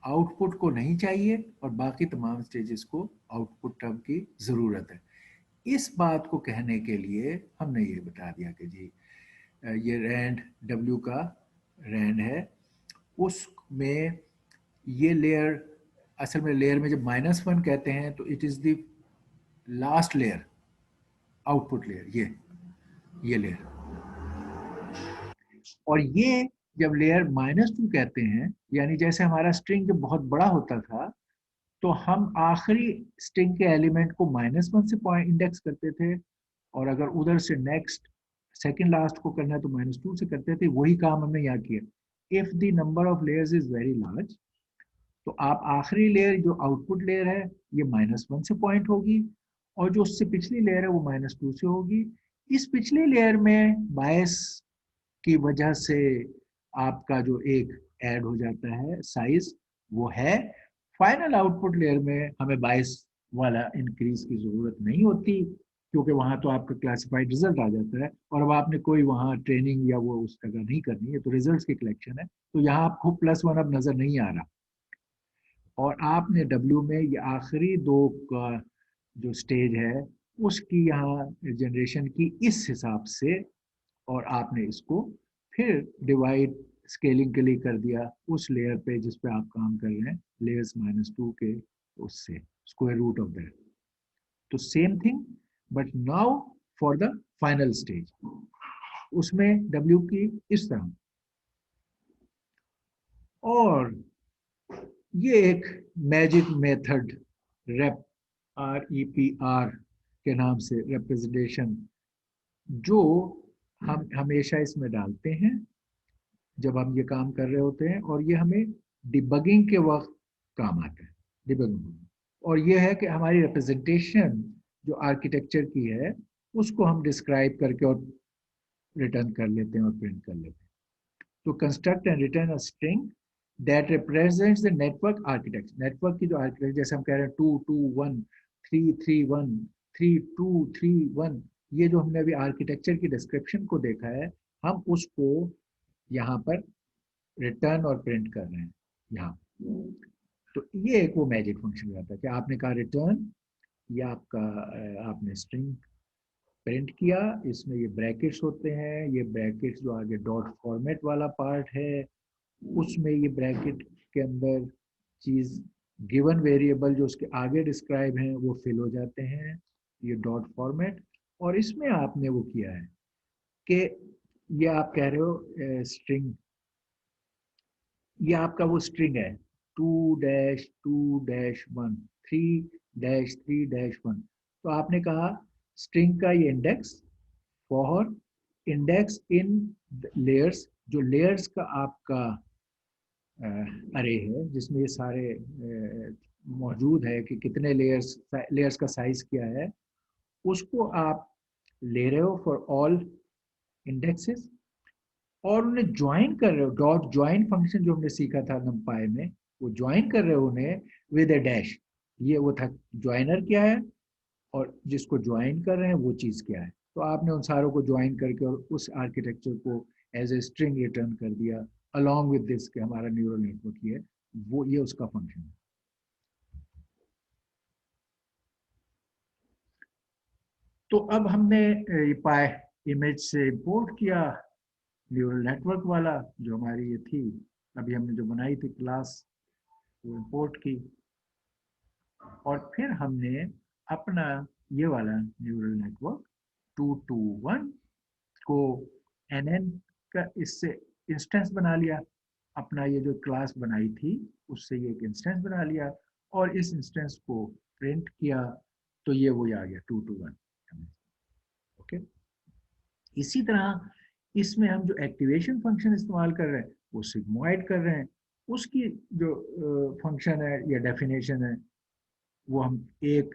output को नहीं चाहिए और बाकी तमाम स्टेजेस को आउटपुट टर्म की जरूरत है। इस बात को कहने के लिए हमने ये बता दिया कि जी ये रैंड डब्ल्यू का रैंड है, उसमें ये लेयर, असल में लेयर में जब -1 कहते हैं तो it is the last layer, output layer, ये लेयर। और ये जब लेयर -2 कहते हैं, यानी जैसे हमारा स्ट्रिंग जब बहुत बड़ा होता था तो हम आखिरी स्ट्रिंग के एलिमेंट को -1 से पॉइंट इंडेक्स करते थे, और अगर उधर से नेक्स्ट सेकंड लास्ट को करना है तो -2 से करते थे। वही काम हमने यहाँ किया। If the number of layers is very large, तो आप आखिरी लेयर जो आउटपुट लेयर है ये -1 से पॉइंट होगी, और जो उससे पिछली लेयर है वो -2 से होगी। इस पिछली लेयर में बायस की वजह से आपका जो एक ऐड हो जाता है साइज, वो है। फाइनल आउटपुट लेयर में हमें बायस वाला इंक्रीज की जरूरत नहीं होती, क्योंकि वहां तो आपका क्लासिफाइड रिजल्ट आ जाता है, और अब आपने कोई वहां ट्रेनिंग या वो उस जगह नहीं करनी है, तो रिजल्ट्स की कलेक्शन है। तो यहाँ आपको +1 अब नजर नहीं आ रहा, और आपने डब्ल्यू में ये आखिरी दो का जो स्टेज है उसकी यहाँ जनरेशन की इस हिसाब से, और आपने इसको फिर डिवाइड स्केलिंग के लिए कर दिया उस लेयर पे जिस पे आप काम कर रहे हैं, लेयर्स -2 के, उससे स्क्वायर रूट ऑफ दैट। तो same thing but now for the final stage, उसमें डब्ल्यू की इस तरह। और ये एक मैजिक मेथड रेप, REPR के नाम से रिप्रेजेंटेशन, जो हम हमेशा इसमें डालते हैं जब हम ये काम कर रहे होते हैं, और ये हमें डिबगिंग के वक्त काम आता है, डिबगिंग। और ये है कि हमारी रिप्रेजेंटेशन जो आर्किटेक्चर की है उसको हम डिस्क्राइब करके और रिटर्न कर लेते हैं और प्रिंट कर लेते हैं। तो construct and return a string that represents the network architecture, network की जो आर्किटेक्चर, जैसे हम कह रहे हैं 2 2 1 3 3 1 3 2 3 1, ये जो हमने अभी आर्किटेक्चर की डिस्क्रिप्शन को देखा है, हम उसको यहाँ पर रिटर्न और प्रिंट कर रहे हैं यहाँ। तो ये एक वो मैजिक फंक्शन रहता है कि आपने कहा रिटर्न, ये आपका आपने स्ट्रिंग प्रिंट किया, इसमें ये ब्रैकेट्स होते हैं, ये ब्रैकेट्स जो आगे डॉट फॉर्मेट वाला पार्ट है, उसमें ये ब्रैकेट के अंदर चीज गिवन वेरिएबल जो उसके आगे डिस्क्राइब हैं वो फिल हो जाते हैं, ये डॉट फॉर्मेट। और इसमें आपने वो किया है कि ये आप कह रहे हो स्ट्रिंग, ये आपका वो स्ट्रिंग है 2-2-1 3-3-1। तो आपने कहा स्ट्रिंग का ये index for index in layers, जो लेयर्स का आपका अरे है जिसमें ये सारे मौजूद है कि कितने लेयर्स का साइज क्या है, उसको आप ले रहे हो फॉर ऑल इंडेक्सेस, और उन्हें ज्वाइन कर रहे हो। डॉट ज्वाइन फंक्शन जो हमने सीखा था नंपाई में, वो ज्वाइन कर रहे हो उन्हें विद ए डैश। ये वो था ज्वाइनर क्या है, और जिसको ज्वाइन कर रहे हैं वो चीज़ क्या है। तो आपने उन सारों को ज्वाइन करके और उस आर्किटेक्चर को एज ए स्ट्रिंग रिटर्न कर दिया अलॉन्ग विद दिस के हमारा न्यूरल नेटवर्क ये है, वो ये उसका फंक्शन है। तो अब हमने ये पाई इमेज से इंपोर्ट किया न्यूरल नेटवर्क वाला, जो हमारी ये थी अभी हमने जो बनाई थी क्लास, वो इंपोर्ट की, और फिर हमने अपना ये वाला न्यूरल नेटवर्क 221 को NN का इससे इंस्टेंस बना लिया, अपना ये जो क्लास बनाई थी उससे ये एक इंस्टेंस बना लिया, और इस इंस्टेंस को प्रिंट किया, तो ये वही आ गया 221। ओके, इसी तरह इसमें हम जो एक्टिवेशन फंक्शन इस्तेमाल कर रहे हैं वो सिग्मोइड कर रहे हैं, उसकी जो फंक्शन है या डेफिनेशन है वो हम एक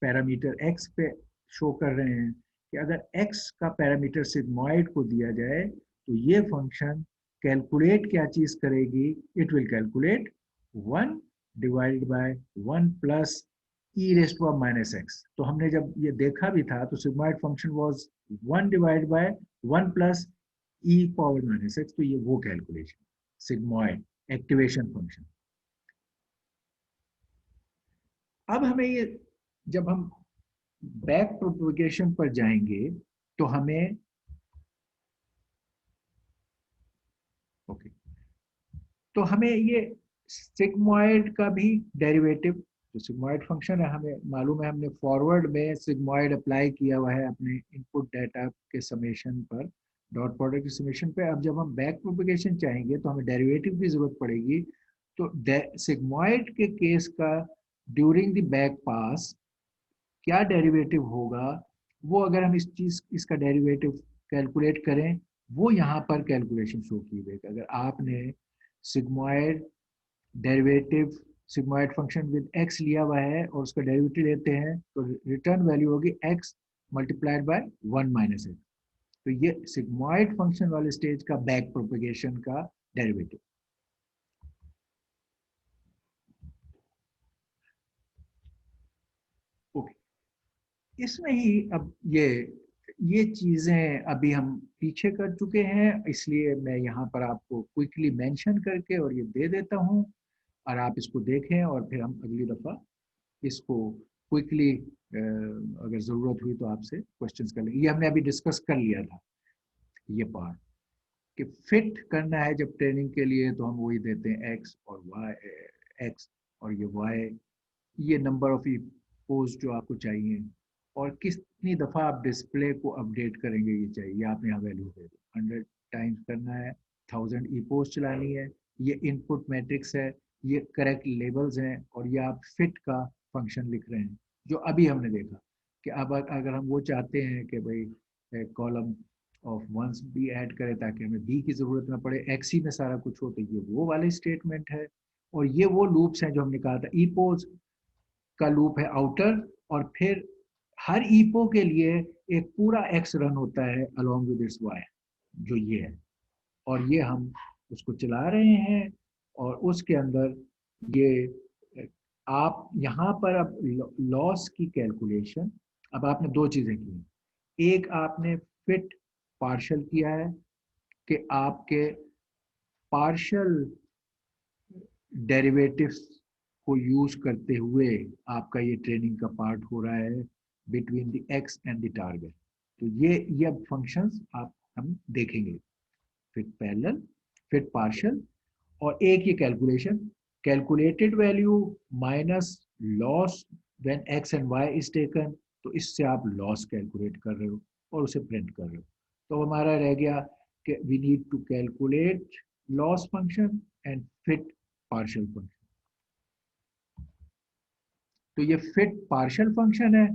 पैरामीटर x पे शो कर रहे हैं कि अगर x का पैरामीटर सिग्मोइड को दिया जाए तो ये फंक्शन कैलकुलेट क्या चीज करेगी, it will calculate 1 divided by 1 plus e raise to minus x। तो हमने जब ये देखा भी था तो sigmoid function was 1 divided by 1 plus e power minus x, तो ये वो कैलकुलेशन सिग्मोइड एक्टिवेशन फंक्शन। अब हमें ये जब हम बैक प्रोपगेशन पर जाएंगे तो हमें ओके, तो हमें ये सिग्मोइड का भी डेरिवेटिव, जो सिग्मोइड फंक्शन है, हमें मालूम है, हमने फॉरवर्ड में सिग्मोइड अप्लाई किया हुआ है अपने इनपुट डाटा के समेशन पर, डॉट प्रोडक्ट के समेशन पे। अब जब हम बैक प्रोपगेशन चाहेंगे तो हमें डेरिवेटिव की जरूरत पड़ेगी। तो सिग्मोइड के केस का ड्यूरिंग द बैक पास क्या डेरिवेटिव होगा, वो अगर हम इसका डेरिवेटिव कैलकुलेट करें, वो यहाँ पर कैलकुलेशन शो की गई। अगर आपने sigmoid derivative sigmoid function with x लिया हुआ है और उसका डेरिवेटिव लेते हैं तो रिटर्न वैल्यू होगी x multiplied by 1 minus x। तो ये सिग्मोइड फंक्शन वाले स्टेज का बैक प्रोपगेशन का डेरिवेटिव। ओके, इसमें ही अब ये चीजें अभी हम पीछे कर चुके हैं, इसलिए मैं यहाँ पर आपको क्विकली मेंशन करके और ये दे देता हूँ, और आप इसको देखें और फिर हम अगली दफा इसको क्विकली अगर ज़रूरत हुई तो आपसे क्वेश्चंस कर लेंगे। ये हमने अभी डिस्कस कर लिया था ये पार्ट कि फिट करना है जब ट्रेनिंग के लिए तो हम वही देते हैं x और y, x और ये y, ये नंबर ऑफ पोज जो आपको चाहिए, और कितनी दफ़ा आप डिस्प्ले को अपडेट करेंगे ये चाहिए, आप यहाँ वैल्यू दे दो, 100 टाइम्स करना है, 1000 ई पोस्ट चलानी है, ये इनपुट मैट्रिक्स है, ये करेक्ट लेबल्स हैं, और ये आप फिट का फंक्शन लिख रहे हैं जो अभी हमने देखा कि अब अगर हम वो चाहते हैं कि भाई कॉलम ऑफ वंस भी ऐड करें ताकि हमें बी की ज़रूरत ना पड़े, एक्स ही में सारा कुछ हो, तो ये वो वाले स्टेटमेंट है। और ये वो लूप्स हैं जो हमने कहा था, ई पोज का लूप है आउटर, और फिर हर ईपो के लिए एक पूरा एक्स रन होता है अलोंग विद इट्स वाई, जो ये है, और ये हम उसको चला रहे हैं, और उसके अंदर ये आप यहाँ पर अब लॉस की कैलकुलेशन, अब आपने दो चीजें की, एक आपने फिट पार्शल किया है कि आपके पार्शल डेरिवेटिव्स को यूज करते हुए आपका ये ट्रेनिंग का पार्ट हो रहा है between the x and the target. तो ये फंक्शंस आप हम देखेंगे, फिट पैरेलल, फिट पार्शियल, और एक ये calculation, calculated value minus loss when X and Y is taken, तो इससे आप लॉस कैलकुलेट कर रहे हो और उसे प्रिंट कर रहे हो। तो हमारा रह गया कि we need to calculate loss function and fit partial function. तो ये फिट पार्शियल फंक्शन है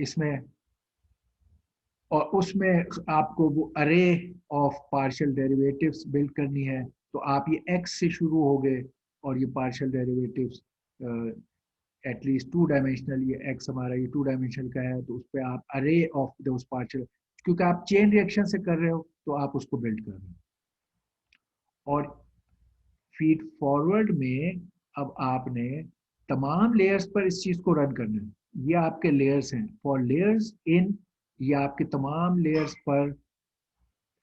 इसमें, और उसमें आपको वो अरे ऑफ पार्शियल डेरिवेटिव्स बिल्ड करनी है। तो आप ये x से शुरू हो गए और ये पार्शियल डेरिवेटिव्स एटलीस्ट 2 डायमेंशनल, ये x हमारा ये 2 डायमेंशनल का है, तो उस पर आप अरे ऑफ दोस पार्शियल, क्योंकि आप चेन रिएक्शन से कर रहे हो तो आप उसको बिल्ड कर रहे हो। और फीड फॉरवर्ड में अब आपने तमाम लेयर्स पर इस चीज को रन करना है। ये आपके लेयर्स हैं, फॉर लेयर्स इन, ये आपके तमाम लेयर्स पर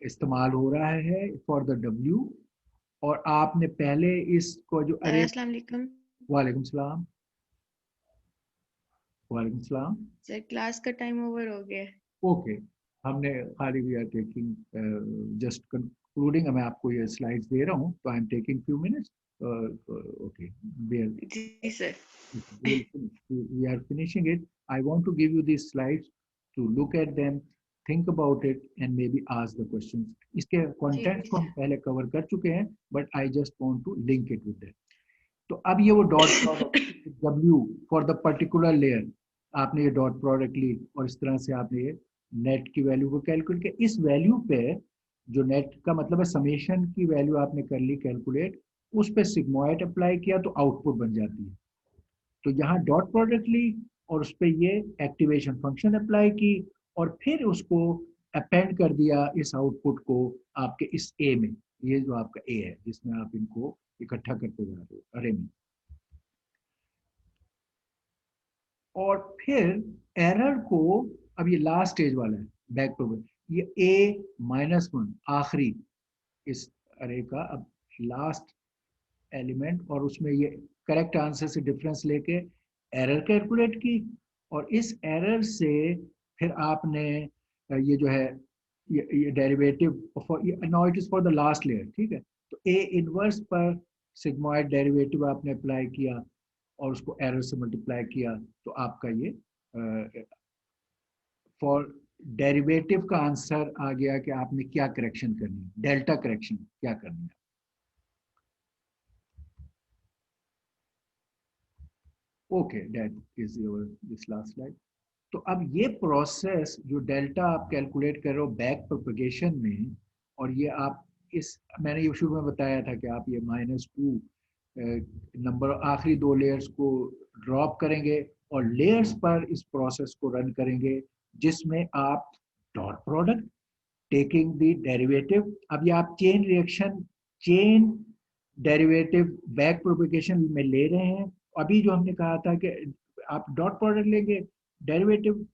इस्तेमाल हो रहा है फॉर द W। और आपने पहले इसको जो अरे, अस्सलाम वालेकुम। वालेकुम सलाम, वालेकुम सलाम। सर क्लास का टाइम ओवर हो गया है। ओके, हमने खाली we are taking just concluding, मैं आपको ये स्लाइड्स दे रहा हूँ, तो I am taking few minutes. Okay, जी sir. we are finishing it. I want to give you these slides to look at them, think about it, and maybe ask the questions. इसके contents को हम पहले cover कर चुके हैं, but I just want to link it with that. तो अब ये वो dot product W for the particular layer, आपने ये डॉट प्रोडक्ट ली और इस तरह से आपने ये नेट की वैल्यू को कैलकुलेट किया। इस वैल्यू पे, जो नेट का मतलब है समेशन की वैल्यू आपने कर ली कैलकुलेट, उस पे सिग्मोइड अप्लाई किया तो आउटपुट बन जाती है। तो यहाँ डॉट प्रोडक्ट ली और उस पर ये एक्टिवेशन फंक्शन अप्लाई की और फिर उसको अपेंड कर दिया इस आउटपुट को आपके इस ए में, ये जो आपका ए है जिसमें आप इनको इकट्ठा करते जा रहे हो अरे में। और फिर एरर को, अब ये लास्ट स्टेज वाला है बैक प्रोग्राम, ये A-1 आखिरी इस अरे का अब लास्ट एलिमेंट, और उसमें ये करेक्ट आंसर से डिफरेंस लेके एरर कैलकुलेट की और इस एरर से फिर आपने ये जो है ये derivative now it is for the last layer, ठीक है। तो ए इनवर्स पर सिग्मोइड डेरिवेटिव आपने अप्लाई किया और उसको एरर से मल्टीप्लाई किया, तो आपका ये फॉर डेरिवेटिव का आंसर आ गया कि आपने क्या करेक्शन करनी है, डेल्टा करेक्शन क्या करनी है। Okay, that is your this last slide. तो अब ये प्रोसेस जो डेल्टा आप कैलकुलेट कर रहे हो बैक प्रोपगेशन में, और ये आप इस, मैंने ये शुरू में बताया था कि आप ये -2 नंबर आखिरी दो लेयर्स को ड्रॉप करेंगे और लेयर्स पर इस प्रोसेस को रन करेंगे जिसमें आप dot product taking the derivative, अब ये आप chain reaction, chain derivative back propagation में ले रहे हैं। अभी जो हमने कहा था कि आप डॉट प्रोडक्ट लेंगे, डेरिवेटिव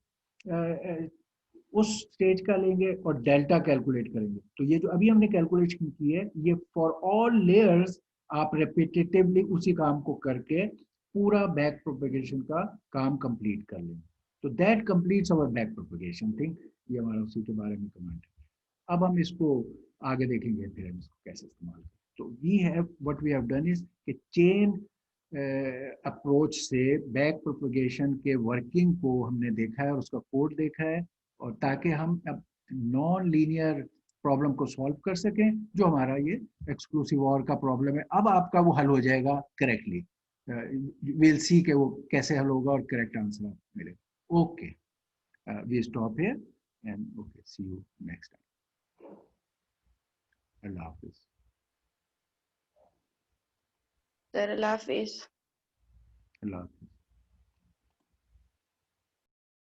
उस स्टेज का लेंगे और डेल्टा कैलकुलेट करेंगे। तो ये जो अभी हमने कैलकुलेशन की है, ये फॉर ऑल लेयर्स आप रेपिटेटिवली उसी काम को करके पूरा बैक प्रोपगेशन का काम कंप्लीट कर लेंगे। तो that completes our back propagation thing, ये हमारा उसी के बारे में कमेंट है। अब हम इसको आगे देखेंगे फिर हम इसको कैसे इस्तेमाल करें। तो we have what we have done is कि चेन अप्रोच से बैक प्रोपगेशन के वर्किंग को हमने देखा है और उसका कोड देखा है, और ताकि हम अब नॉन लीनियर प्रॉब्लम को सॉल्व कर सकें, जो हमारा ये एक्सक्लूसिव और का प्रॉब्लम है। अब आपका वो हल हो जाएगा करेक्टली, विल सी के वो कैसे हल होगा और करेक्ट आंसर मिलेगा। Okay, we stop here and okay, see you next time. अल्लाह हाफिज। सर अल्लाह हाफिज। अल्लाह हाफिज।